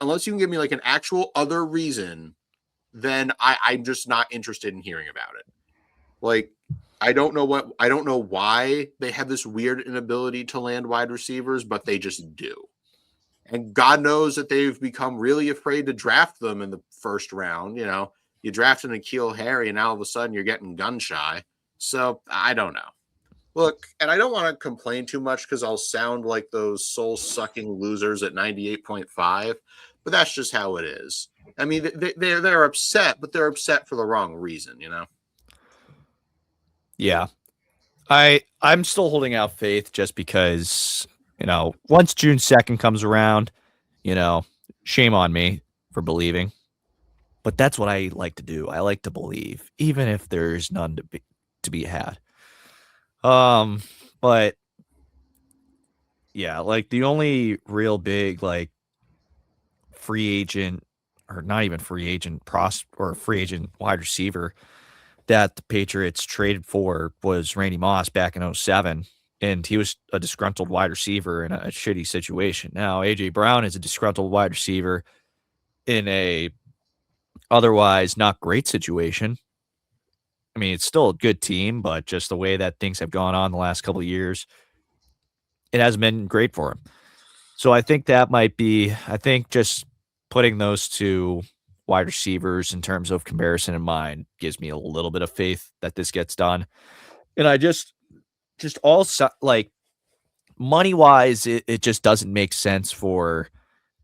unless you can give me like an actual other reason, then I'm just not interested in hearing about it. Like, I don't know why they have this weird inability to land wide receivers, but they just do. And God knows that they've become really afraid to draft them in the first round. You know, you draft an N'Keal Harry and now all of a sudden you're getting gun shy. So I don't know. Look, and I don't want to complain too much because I'll sound like those soul-sucking losers at 98.5, but that's just how it is. I mean, they're upset, but they're upset for the wrong reason, you know? Yeah. I'm still holding out faith just because, you know, once June 2nd comes around, you know, shame on me for believing. But that's what I like to do. I like to believe, even if there's none to be had. But yeah, like the only real big like free agent or not even free agent or free agent wide receiver that the Patriots traded for was Randy Moss back in 2007, and he was a disgruntled wide receiver in a shitty situation. Now AJ Brown is a disgruntled wide receiver in a otherwise not great situation. I mean, it's still a good team, but just the way that things have gone on the last couple of years, it hasn't been great for him. So I think that might be, I think just putting those two wide receivers in terms of comparison in mind gives me a little bit of faith that this gets done. And I just also like money wise, it just doesn't make sense for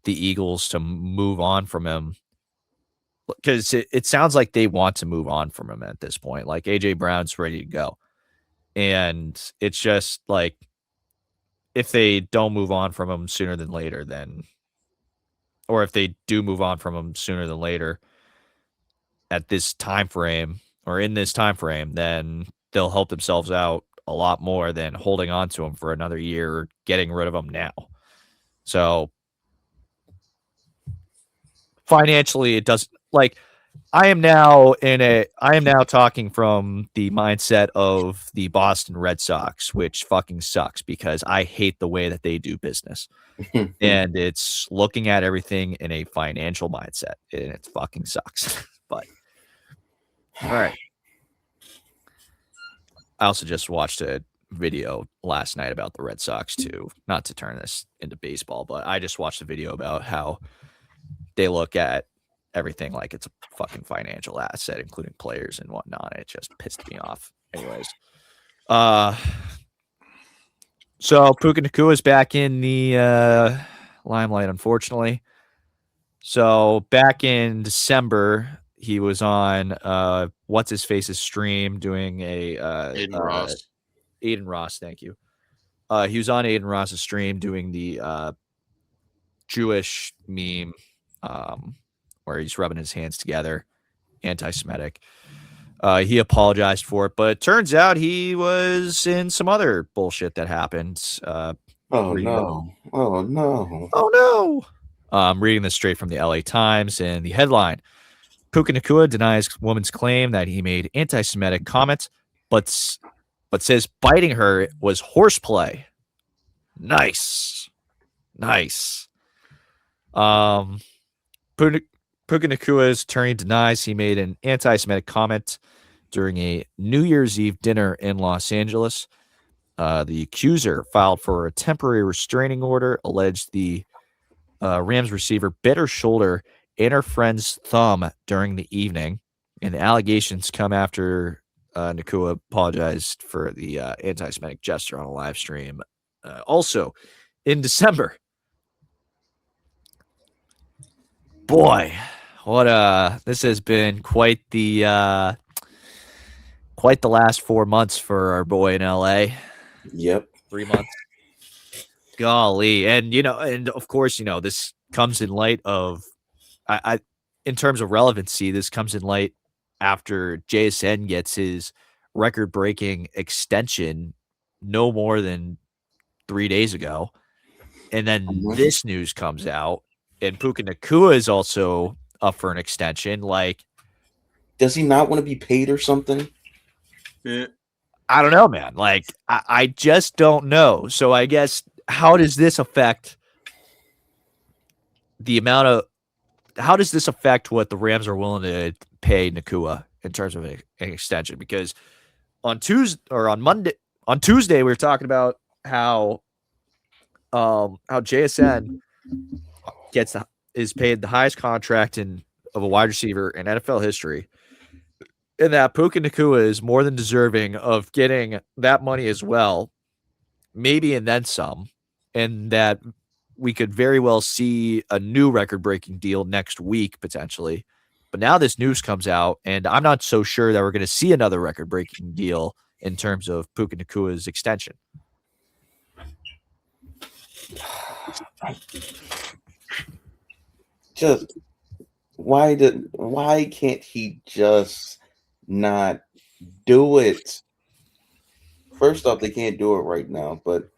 the Eagles to move on from him. Because it sounds like they want to move on from him at this point. Like AJ Brown's ready to go. And it's just like if they don't move on from him sooner than later, then or if they do move on from him sooner than later at this time frame or in this time frame, then they'll help themselves out a lot more than holding on to him for another year or getting rid of him now. So financially, it doesn't like I am now talking from the mindset of the Boston Red Sox, which fucking sucks because I hate the way that they do business. And it's looking at everything in a financial mindset, and it fucking sucks. But all right. I also just watched a video last night about the Red Sox too. Not to turn this into baseball, but I just watched a video about how they look at everything like it's a fucking financial asset, including players and whatnot. It just pissed me off. Anyways. So Puka Nacua is back in the limelight, unfortunately. So back in December, he was on what's his face's stream doing a Aiden Ross. Aiden Ross, thank you. He was on Aiden Ross's stream doing the Jewish meme where he's rubbing his hands together, anti-Semitic. He apologized for it, but it turns out he was in some other bullshit that happened. Oh no. I'm reading this straight from the LA Times, and the headline: Puka Nacua denies woman's claim that he made anti-Semitic comments, but says biting her was horseplay. Nice. Puka Nacua's attorney denies he made an anti-Semitic comment during a New Year's Eve dinner in Los Angeles. The accuser filed for a temporary restraining order, alleged the Rams receiver bit her shoulder and her friend's thumb during the evening, and the allegations come after Nacua apologized for the anti-Semitic gesture on a live stream. Also, in December, boy, this has been quite the last 4 months for our boy in LA. Yep. 3 months. Golly. And, and of course, this comes in light of I in terms of relevancy, this comes in light after JSN gets his record-breaking extension no more than 3 days ago, and then Mhm. this news comes out, and Puka Nacua is also up for an extension. Like, Does he not want to be paid or something? Yeah. I don't know, man. Like, I just don't know. So I guess how does this affect the amount of how does this affect what the Rams are willing to pay Nacua in terms of an extension? Because on Tuesday, we were talking about how JSN is paid the highest contract of a wide receiver in NFL history, and that Puka Nacua is more than deserving of getting that money as well, maybe and then some, and that we could very well see a new record-breaking deal next week potentially. But now this news comes out, and I'm not so sure that we're going to see another record-breaking deal in terms of Puka Nacua's extension. Just why can't he just not do it? First off, they can't do it right now, but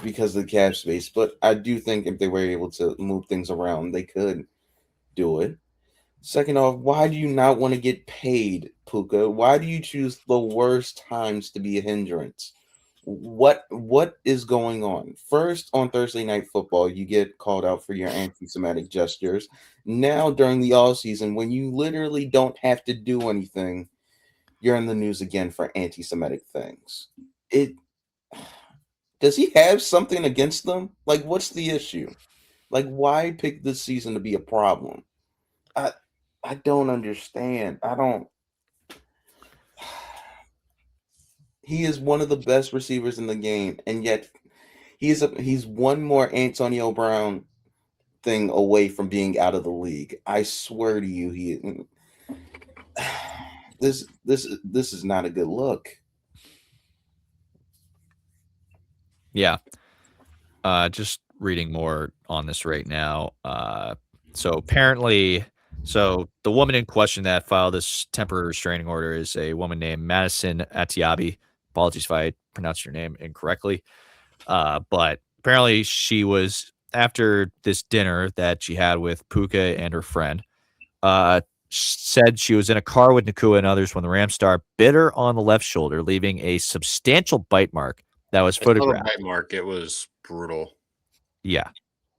because of the cap space. But I do think if they were able to move things around, they could do it. Second off, why do you not want to get paid, Puka? Why do you choose the worst times to be a hindrance? What is going on? First, on Thursday Night Football, you get called out for your anti-Semitic gestures. Now, during the all season, when you literally don't have to do anything, you're in the news again for anti-Semitic things. It does he have something against them? Like, what's the issue? Like, why pick this season to be a problem? I I don't understand. I don't. He is one of the best receivers in the game, and yet he's one more Antonio Brown thing away from being out of the league. I swear to you, this is not a good look. Yeah. Just reading more on this right now. So apparently, the woman in question that filed this temporary restraining order is a woman named Madison Atiabi. Apologies if I pronounced your name incorrectly. But apparently she was after this dinner that she had with Puka and her friend. Said she was in a car with Nacua and others when the Ram star bit her on the left shoulder, leaving a substantial bite mark that was I saw the photographed. bite mark. It was brutal. Yeah.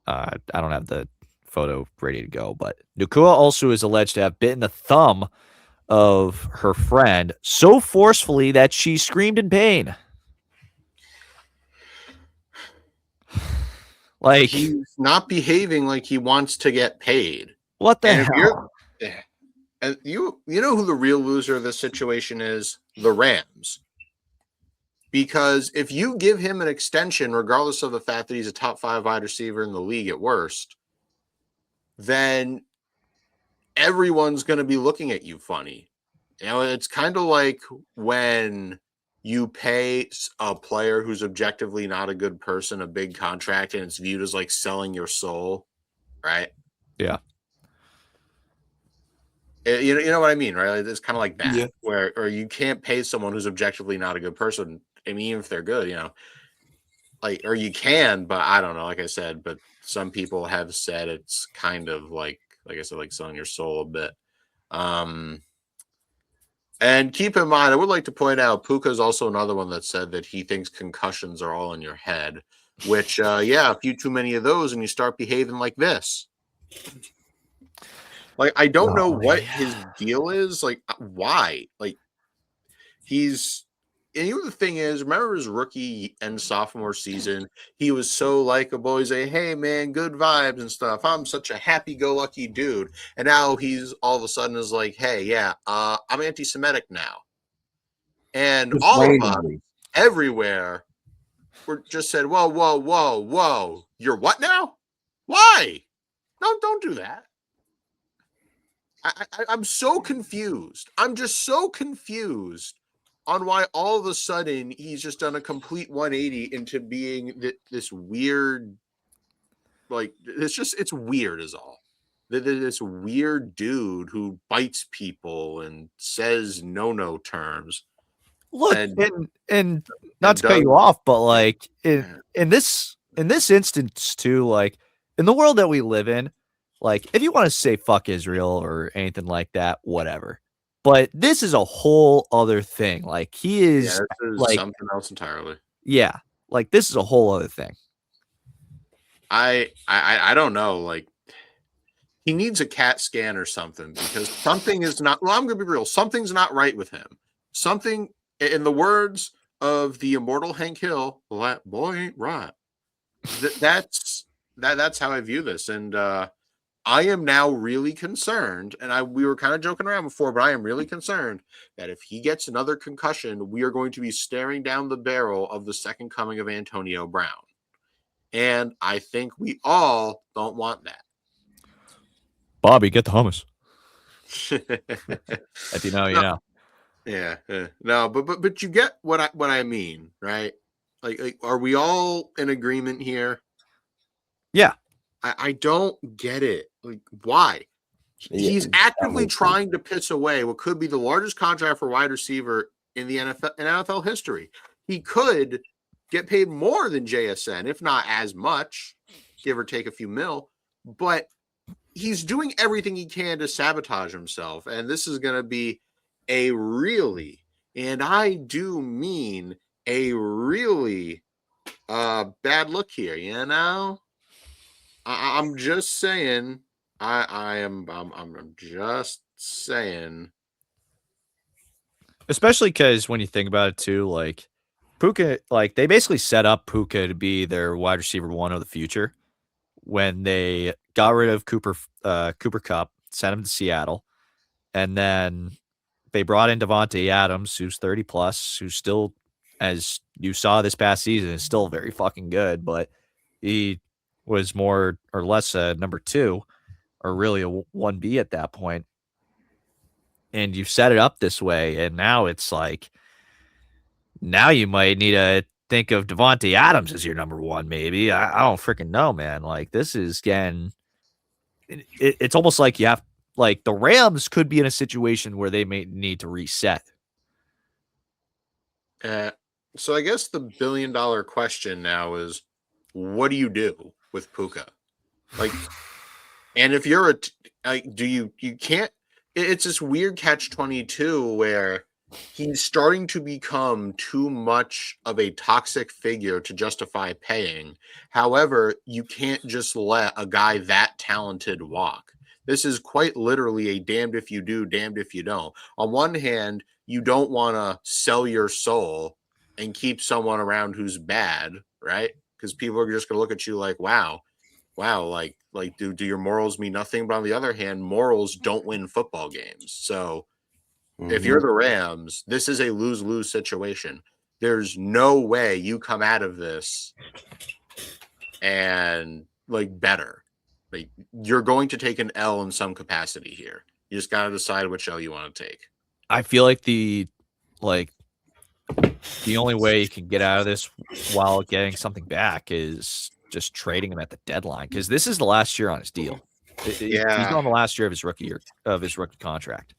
I don't have the photo ready to go, but Nacua also is alleged to have bitten the thumb of her friend so forcefully that she screamed in pain. Like, He's not behaving like he wants to get paid. what the And if hell? and you know who the real loser of this situation is? The Rams. Because if you give him an extension, regardless of the fact that he's a top 5 wide receiver in the league at worst, then everyone's going to be looking at you funny. You know, it's kind of like when you pay a player who's objectively not a good person a big contract and it's viewed as like selling your soul, right? Yeah. You know what I mean, right? It's kind of like that, Yeah. where or you can't pay someone who's objectively not a good person. I mean, even if they're good, you know, like, or you can, but I don't know. Like I said, but some people have said it's kind of like I said, like selling your soul a bit. And keep in mind, I would like to point out, Puka is also another one that said that he thinks concussions are all in your head. Which, yeah, if you too many of those and you start behaving like this. Like, I don't know what his deal is. Like, why? Like, and you know, the thing is, remember his rookie and sophomore season, he was so likable. He's like, hey, man, good vibes and stuff. I'm such a happy-go-lucky dude. And now he's all of a sudden is like, hey, yeah, I'm anti-Semitic now. And Just all of us, randomly. everywhere, were just said, whoa, whoa, whoa, whoa. You're what now? Why? No, don't do that. I'm so confused. I'm just so confused on why all of a sudden he's just done a complete 180 into being this weird, like, it's weird is all. this weird dude who bites people and says no terms. Look, And- and not to cut does- you off, but like Yeah. in this instance too, like in the world that we live in, like if you want to say fuck Israel or anything like that, whatever. But this is a whole other thing. Like he Yeah, is this is like something else entirely. yeah, like this is a whole other thing. I don't know. Like he needs a CAT scan or something because something is not. Well, I'm gonna be real. Something's not right with him. Something, in the words of the immortal Hank Hill, that boy ain't right. That's how I view this, and I am now really concerned. And we were kind of joking around before, but I am really concerned that if he gets another concussion, we are going to be staring down the barrel of the second coming of Antonio Brown. And I think we all don't want that. Bobby, get the hummus. If you know, you know. Yeah, no, but you get what I mean, right? Like, are we all in agreement here? Yeah. I don't get it. Like, why? Yeah, He's that actively makes sense. trying to piss away what could be the largest contract for wide receiver in the NFL history. He could get paid more than JSN, if not as much, give or take a few mil. But he's doing everything he can to sabotage himself, and this is going to be a really, and I do mean a really, bad look here. You know, I'm just saying. I'm just saying. Especially because when you think about it too, like Puka, like they basically set up Puka to be their wide receiver one of the future when they got rid of Cooper Kupp, sent him to Seattle, and then they brought in Lavonte Adams, who's 30 plus, who's still, as you saw this past season, is still very fucking good, but he was more or less a number 2 or really a 1B at that point. And you set it up this way, and now it's like now you might need to think of Lavonte Adams as your number 1, maybe. I don't freaking know, man. Like this is getting it's almost like you have like the Rams could be in a situation where they may need to reset. So I guess the $1 billion question now is, what do you do with Puka? Like, and if you're do you can't? It's this weird catch-22 where he's starting to become too much of a toxic figure to justify paying. However, you can't just let a guy that talented walk. This is quite literally a damned if you do, damned if you don't. On one hand, you don't want to sell your soul and keep someone around who's bad, right? Because people are just going to look at you like, wow, like do your morals mean nothing? But on the other hand, morals don't win football games. So if you're the Rams, this is a lose-lose situation. There's no way you come out of this and like better. Like you're going to take an L in some capacity here. You just got to decide which L you want to take. I feel like the only way you can get out of this while getting something back is just trading him at the deadline, because this is the last year on his deal. He's on the last year of his rookie contract.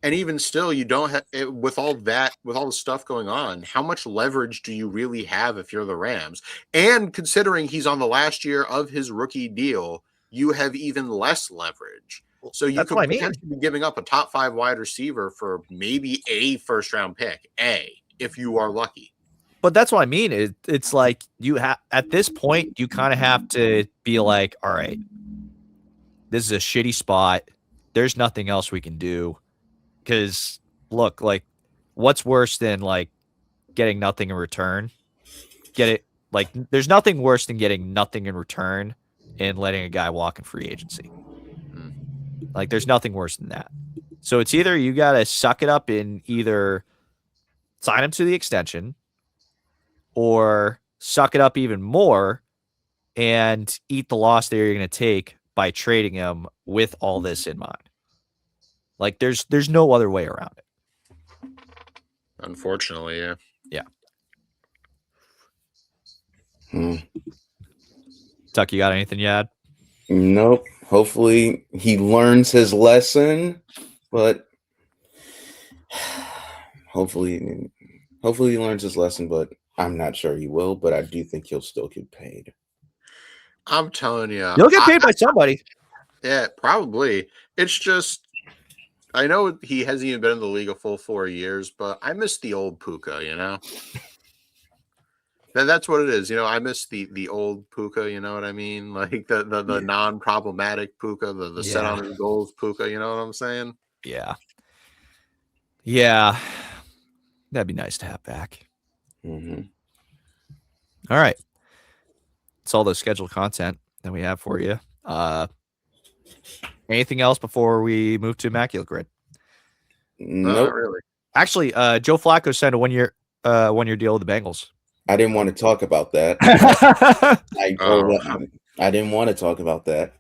And even still, you don't have with all the stuff going on. How much leverage do you really have if you're the Rams? And considering he's on the last year of his rookie deal, you have even less leverage. So you could potentially be giving up a top 5 wide receiver for maybe a first-round pick, if you are lucky. But that's what I mean. It's like you have at this point, you kind of have to be like, all right, this is a shitty spot. There's nothing else we can do. Because look, like, what's worse than like getting nothing in return? There's nothing worse than getting nothing in return and letting a guy walk in free agency. Like, there's nothing worse than that. So it's either you got to suck it up and either sign him to the extension or suck it up even more and eat the loss that you're going to take by trading him with all this in mind. Like, there's no other way around it. Unfortunately, yeah. Yeah. Tuck, you got anything you add? Nope. Hopefully he learns his lesson, but hopefully he learns his lesson, but I'm not sure he will, but I do think he'll still get paid. I'm telling you, You'll get paid by somebody. yeah, probably. It's just I know he hasn't even been in the league a full 4 years, but I miss the old Puka, you know? That's what it is. I miss the old Puka, you know what I mean? Like the non-problematic Puka, the set on his goals Puka, you know what I'm saying? Yeah. Yeah. That'd be nice to have back. Mm-hmm. All right. That's all the scheduled content that we have for you. Anything else before we move to Immaculate Grid? No, Nope. not really. Actually, Joe Flacco signed a one-year deal with the Bengals. I didn't want to talk about that. I didn't want to talk about that.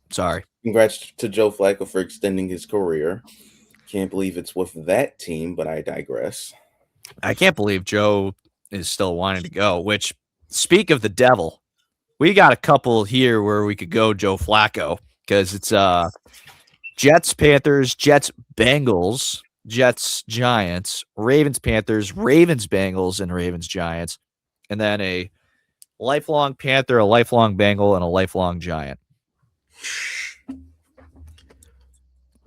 Sorry. Congrats to Joe Flacco for extending his career. Can't believe it's with that team, but I digress. I can't believe Joe is still wanting to go, which, speak of the devil, we got a couple here where we could go Joe Flacco because it's Jets, Panthers, Jets, Bengals, Jets, Giants, Ravens, Panthers, Ravens, Bengals, and Ravens, Giants, and then a lifelong Panther, a lifelong Bengal, and a lifelong Giant.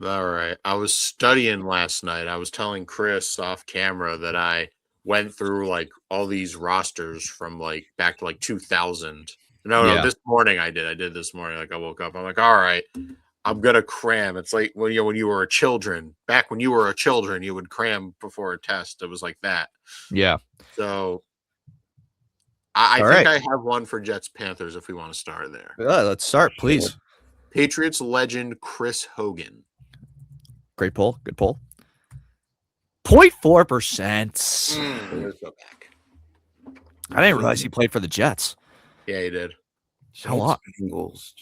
All right. I was studying last night. I was telling Chris off camera that I went through like all these rosters from like back to like 2000. No, this morning I did. I did this morning. Like I woke up. I'm like, all right, I'm gonna cram. It's like when you were a children. Back when you were a children, you would cram before a test. It was like that. Yeah. So I think I have one for Jets Panthers if we want to start there. Let's start, please. Patriots legend Chris Hogan. Great poll. Good poll. 0.4%. Let's go back. I didn't realize he played for the Jets. Yeah, he did. How long?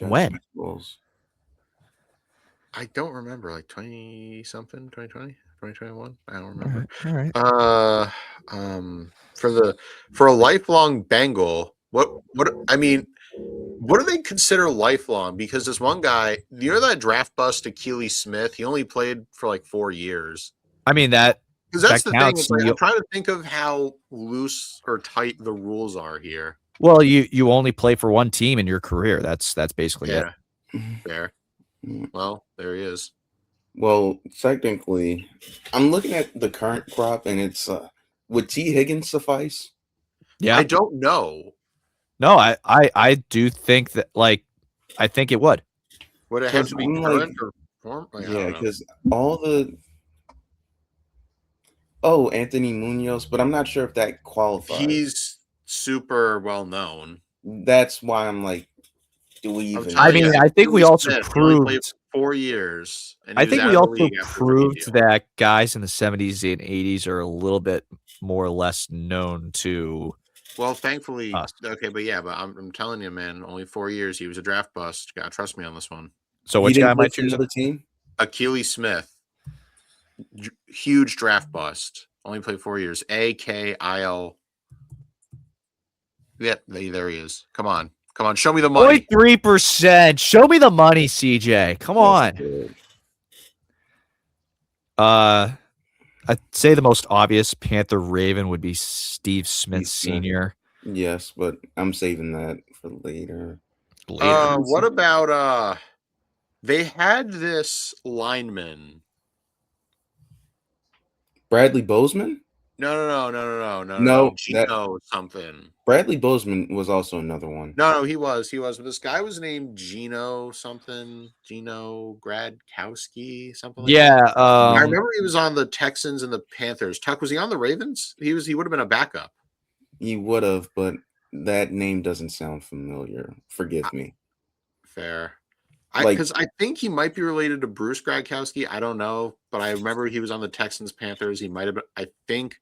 When? Bengals. I don't remember, like 20-something, 2020, 2021. I don't remember. All right. For a lifelong Bengal, what do they consider lifelong? Because this one guy, that draft bust Achilles Smith, he only played for like 4 years. I mean that's the thing. It's like, I'm trying to think of how loose or tight the rules are here. Well, you only play for one team in your career. That's basically it. Fair. Well, there he is. Well, technically, I'm looking at the current crop, and it's would T. Higgins suffice? Yeah, I don't know. No, I do think that I think it would. Would it have to be current or form? Yeah, because all the Anthony Munoz, but I'm not sure if that qualifies. He's super well known. That's why I'm like, do we even? I mean, I think we also proved played 4 years. And I think we also proved that guys in the 70s and 80s are a little bit more or less known to. Well, thankfully, okay, but I'm telling you, man, only 4 years. He was a draft bust. You gotta trust me on this one. So which guy might choose another team? Achilles Smith, huge draft bust. Only played 4 years. AKIL. Yep, there he is. Come on, show me the money. 0.3%. Show me the money, CJ. Come on. I'd say the most obvious Panther Raven would be Steve Smith Sr. Yes, but I'm saving that for later. What about they had this lineman. Bradley Bozeman? No. Gino something. Bradley Bozeman was also another one. No, he was. But this guy was named Gino something. Gino Gradkowski, something like that. I remember he was on the Texans and the Panthers. Tuck, was he on the Ravens? He would have been a backup. He would have, but that name doesn't sound familiar. Forgive me. Fair. Because I think he might be related to Bruce Gradkowski. I don't know, but I remember he was on the Texans, Panthers. He might have been. I think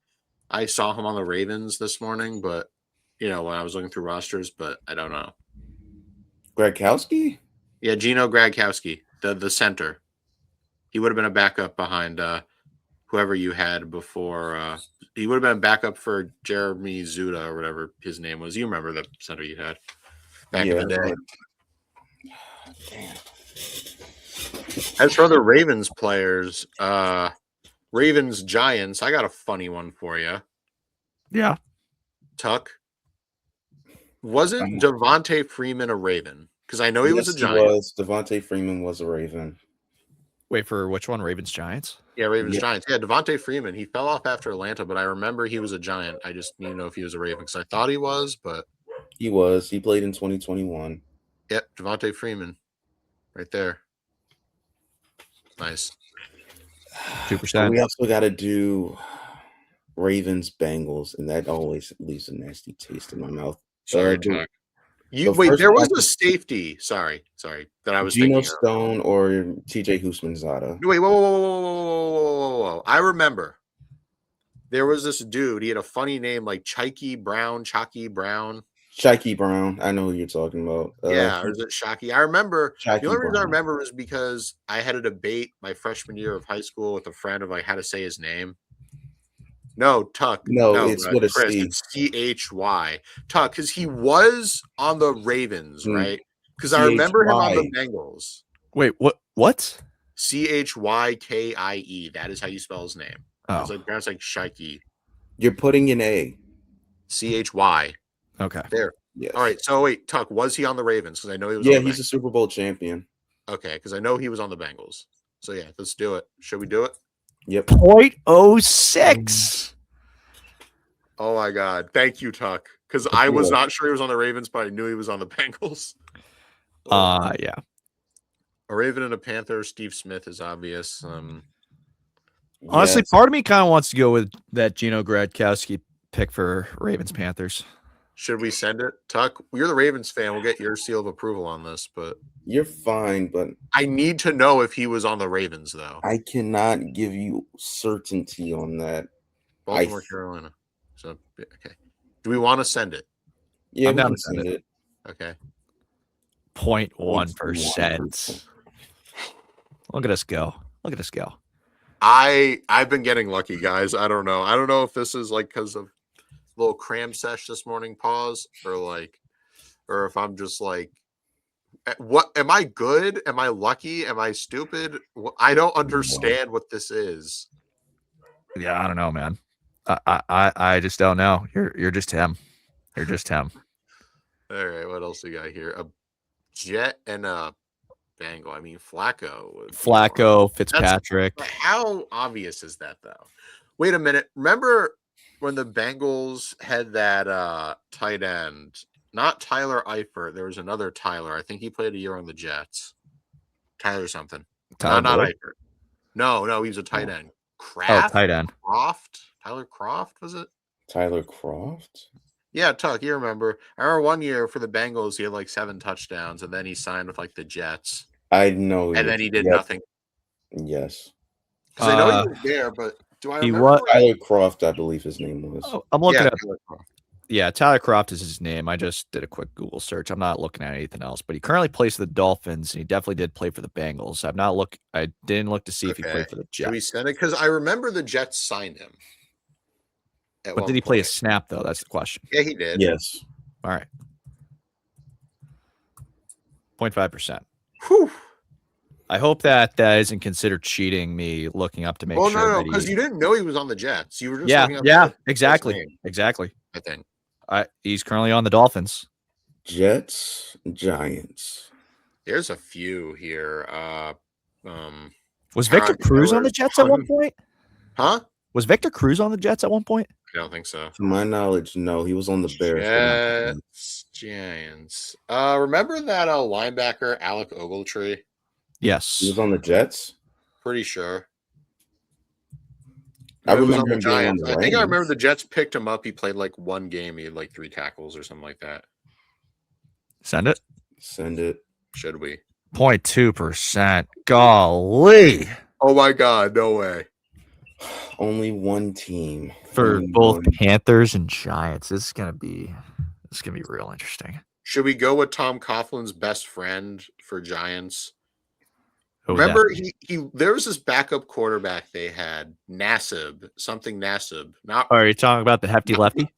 I saw him on the Ravens this morning, but when I was looking through rosters, but I don't know. Gradkowski? Yeah, Gino Gradkowski, the center. He would have been a backup behind whoever you had before. He would have been a backup for Jeremy Zuda or whatever his name was. You remember the center you had back in the day. Damn. As for the Ravens players, Ravens Giants, I got a funny one for you. Yeah. Tuck. Wasn't Devontae Freeman a Raven? Because I know he was a Yes, Giant. was. Devontae Freeman was a Raven. Wait, for which one? Ravens Giants? Yeah, Ravens Yeah. Giants. Yeah, Devontae Freeman. He fell off after Atlanta, but I remember he was a Giant. I just need to know if he was a Raven because I thought he was, but He was. He played in 2021. yep, Devontae Freeman, right there. Nice. 2%. We also got to do Ravens Bengals, and that always leaves a nasty taste in my mouth. Sorry, the- Tuck. the Wait, first there was practice- a safety. Sorry, that I was Geno thinking of. Stone or TJ Husmanzada. Wait, whoa. I remember. There was this dude. He had a funny name like Chalky Brown. Shaky Brown. I know who you're talking about. Yeah, or is it Shockey? I remember. Shaky The only reason I Brown. remember is because I had a debate my freshman year of high school with a friend of like how to say his name. No, Tuck. No, it's with a Chris, C. it's CHY. Tuck, because he was on the Ravens, right? Because I remember him on the Bengals. Wait, what? CHYKIE. That is how you spell his name. Oh, It's like pronounced like Shikey. You're putting an A. CHY. okay. There. Yes. All right. So wait, Tuck, was he on the Ravens? Because I know he was. Yeah, on the he's a Super Bowl champion. Okay, because I know he was on the Bengals. So yeah, let's do it. Should we do it? Yep. 0.06. Oh my God. Thank you, Tuck. Because I was not sure he was on the Ravens, but I knew he was on the Bengals. Yeah. A Raven and a Panther. Steve Smith is obvious. Honestly, Yes. part of me kind of wants to go with that Gino Gradkowski pick for Ravens Panthers. Should we send it? Tuck, you're the Ravens fan. We'll get your seal of approval on this, but You're fine, but I need to know if he was on the Ravens, though. I cannot give you certainty on that. Baltimore, Carolina. So, okay. Do we want to send it? Yeah, I'm we down can to send send it. it. Okay. 0.1%. Look at us go. Look at us go. I've been getting lucky, guys. I don't know. I don't know if this is like because of a little cram sesh this morning pause or if I'm just like, what am I good? Am I lucky? Am I stupid? I don't understand what this is. Yeah, I don't know, man. I just don't know. You're just him. You're just him. All right, what else we got here? A Jet and a Bengal. I mean, Flacco, Fitzpatrick. How obvious is that, though? Wait a minute. Remember when the Bengals had that tight end? Not Tyler Eifert. There was another Tyler. I think he played a year on the Jets. Tyler something. Not Eifert. No, he was a tight end. Kraft? Oh, tight end. Croft? Tyler Croft, was it? Tyler Croft? Yeah, Tuck, you remember. I remember one year for the Bengals, he had like 7 touchdowns, and then he signed with like the Jets. I know. And then he did nothing. Yes. Because I know he was there, but do I He remember? was Tyler Croft, I believe his name was. Oh, I'm looking at. Tyler Croft. Yeah, Tyler Croft is his name. I just did a quick Google search. I'm not looking at anything else, but he currently plays for the Dolphins, and he definitely did play for the Bengals. I didn't look to see if he played for the Should we Jets. send it? Because I remember the Jets signed him. But did he play a snap though? That's the question. Yeah, he did. Yes. All right. 0.5%. Whew. I hope that isn't considered cheating me looking up to make sure. No, that because you didn't know he was on the Jets. You were just looking up yeah, the exactly, name, exactly. I think. He's currently on the Dolphins. Jets, Giants. There's a few here. Was Victor Cruz on the Jets at one point? Huh? Was Victor Cruz on the Jets at one point? I don't think so. To my knowledge, no. He was on the Bears. Jets, Giants. Remember that linebacker Alec Ogletree? Yes. He was on the Jets. Pretty sure. I He was on remember the him being on Giants. the I think I Rams. remember the Jets picked him up. He played like one game. He had like 3 tackles or something like that. Send it. Send it. Should we? 0.2%. Golly. Oh my God! No way. Only one team For Only both one. Panthers and Giants. This is gonna be real interesting. Should we go with Tom Coughlin's best friend for Giants? Who would that Remember, be? he there was this backup quarterback they had, Nassib, something Nassib. Not Are you talking about the hefty lefty?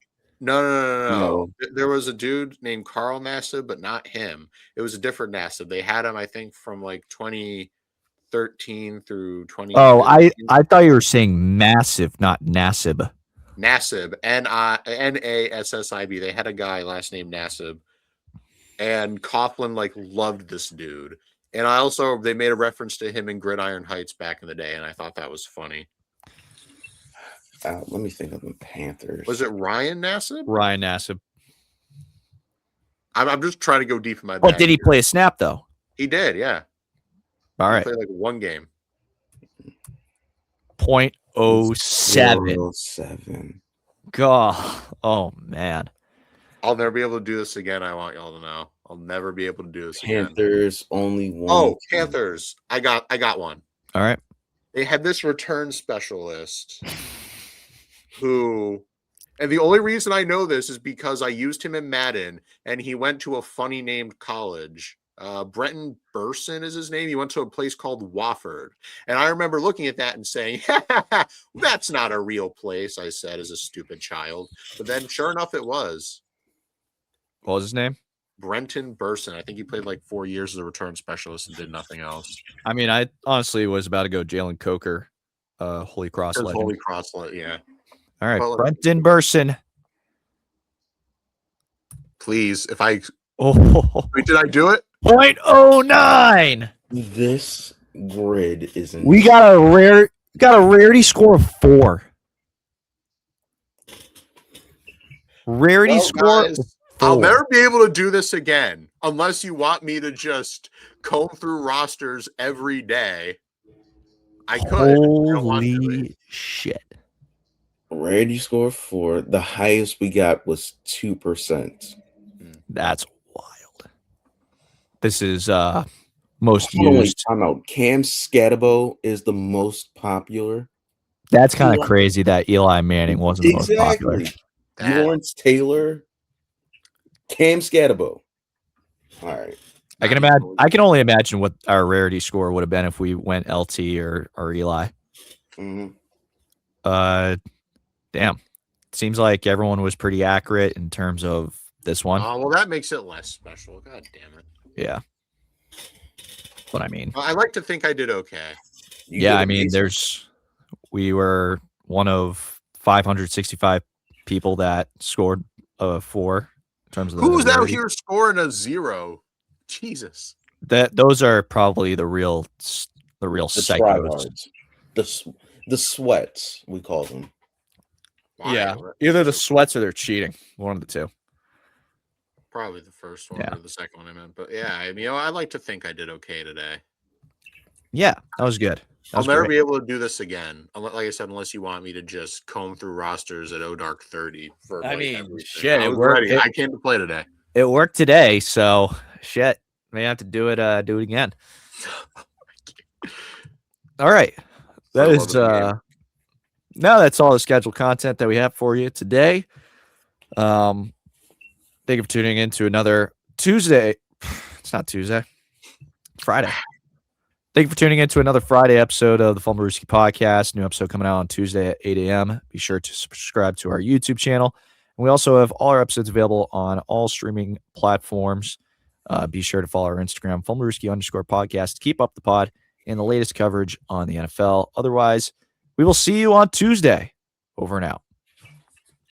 No. No. There was a dude named Carl Nassib, but not him. It was a different Nassib. They had him, I think, from like 2013 through 20. Oh, I thought you were saying massive, not Nassib. Nassib, Nassib. They had a guy last name Nassib, and Coughlin like loved this dude. And they made a reference to him in Gridiron Heights back in the day, and I thought that was funny. Let me think of the Panthers. Was it Ryan Nassib? Ryan Nassib. I'm just trying to go deep in my. Well, did he play a snap though? He did, yeah. All right. He played like one game. 0.07. 07. God. Oh man. I'll never be able to do this again. I want y'all to know. I'll never be able to do this again. Panthers only one. Oh, Panthers. I got one. All right. They had this return specialist who, and the only reason I know this is because I used him in Madden, and he went to a funny named college. Brenton Burson is his name. He went to a place called Wofford. And I remember looking at that and saying, that's not a real place, I said as a stupid child. But then sure enough, it was. What was his name? Brenton Burson. I think he played like 4 years as a return specialist and did nothing else. I mean, I honestly was about to go Jalen Coker, Holy Cross legend. Holy Cross, yeah. All right, Well, Brenton Burson. Please, if I Oh, wait, did I do it? 0.09. This grid isn't. We got a rarity score of 4. Rarity score. Guys, of 4. I'll never be able to do this again unless you want me to just comb through rosters every day. I could. I don't want to. Holy shit. Rarity score 4. The highest we got was 2%. That's wild. This is most Hold on, wait, used. time out. Cam Scatabo is the most popular. That's kind of crazy that Eli Manning wasn't the most popular. That- Lawrence Taylor, Cam Scatabo. All right. I can only imagine what our rarity score would have been if we went LT or Eli. Mhm. Damn. Seems like everyone was pretty accurate in terms of this one. Oh, well, that makes it less special. God damn it. Yeah. What I mean. I like to think I did okay. You Yeah, did I mean, amazing. we were one of 565 people that scored 4 in terms of the Who's out rarity. here scoring a 0? Jesus. Those are probably the real the psychos. tryhards. The sweats, we call them. Yeah, Why? either the sweats or they're cheating. One of the two. Probably the first one Yeah. or the second one I meant. But yeah, I mean, I like to think I did okay today. Yeah, that was good. That I'll was never great. be able to do this again. Like I said, unless you want me to just comb through rosters at Dark 30 for I like, mean, everything. shit, I it was worked. ready. I came to play today. It worked today, so shit. May have to do it again. All right. That I love is the now that's all the scheduled content that we have for you today. Thank you for tuning in to another Tuesday. It's not Tuesday. Friday. Thank you for tuning in to another Friday episode of the Fumblerooski podcast. New episode coming out on Tuesday at 8 a.m. Be sure to subscribe to our YouTube channel. And we also have all our episodes available on all streaming platforms. Be sure to follow our Instagram, Fumblerooski_podcast, to keep up the pod and the latest coverage on the NFL. Otherwise, we will see you on Tuesday. Over and out.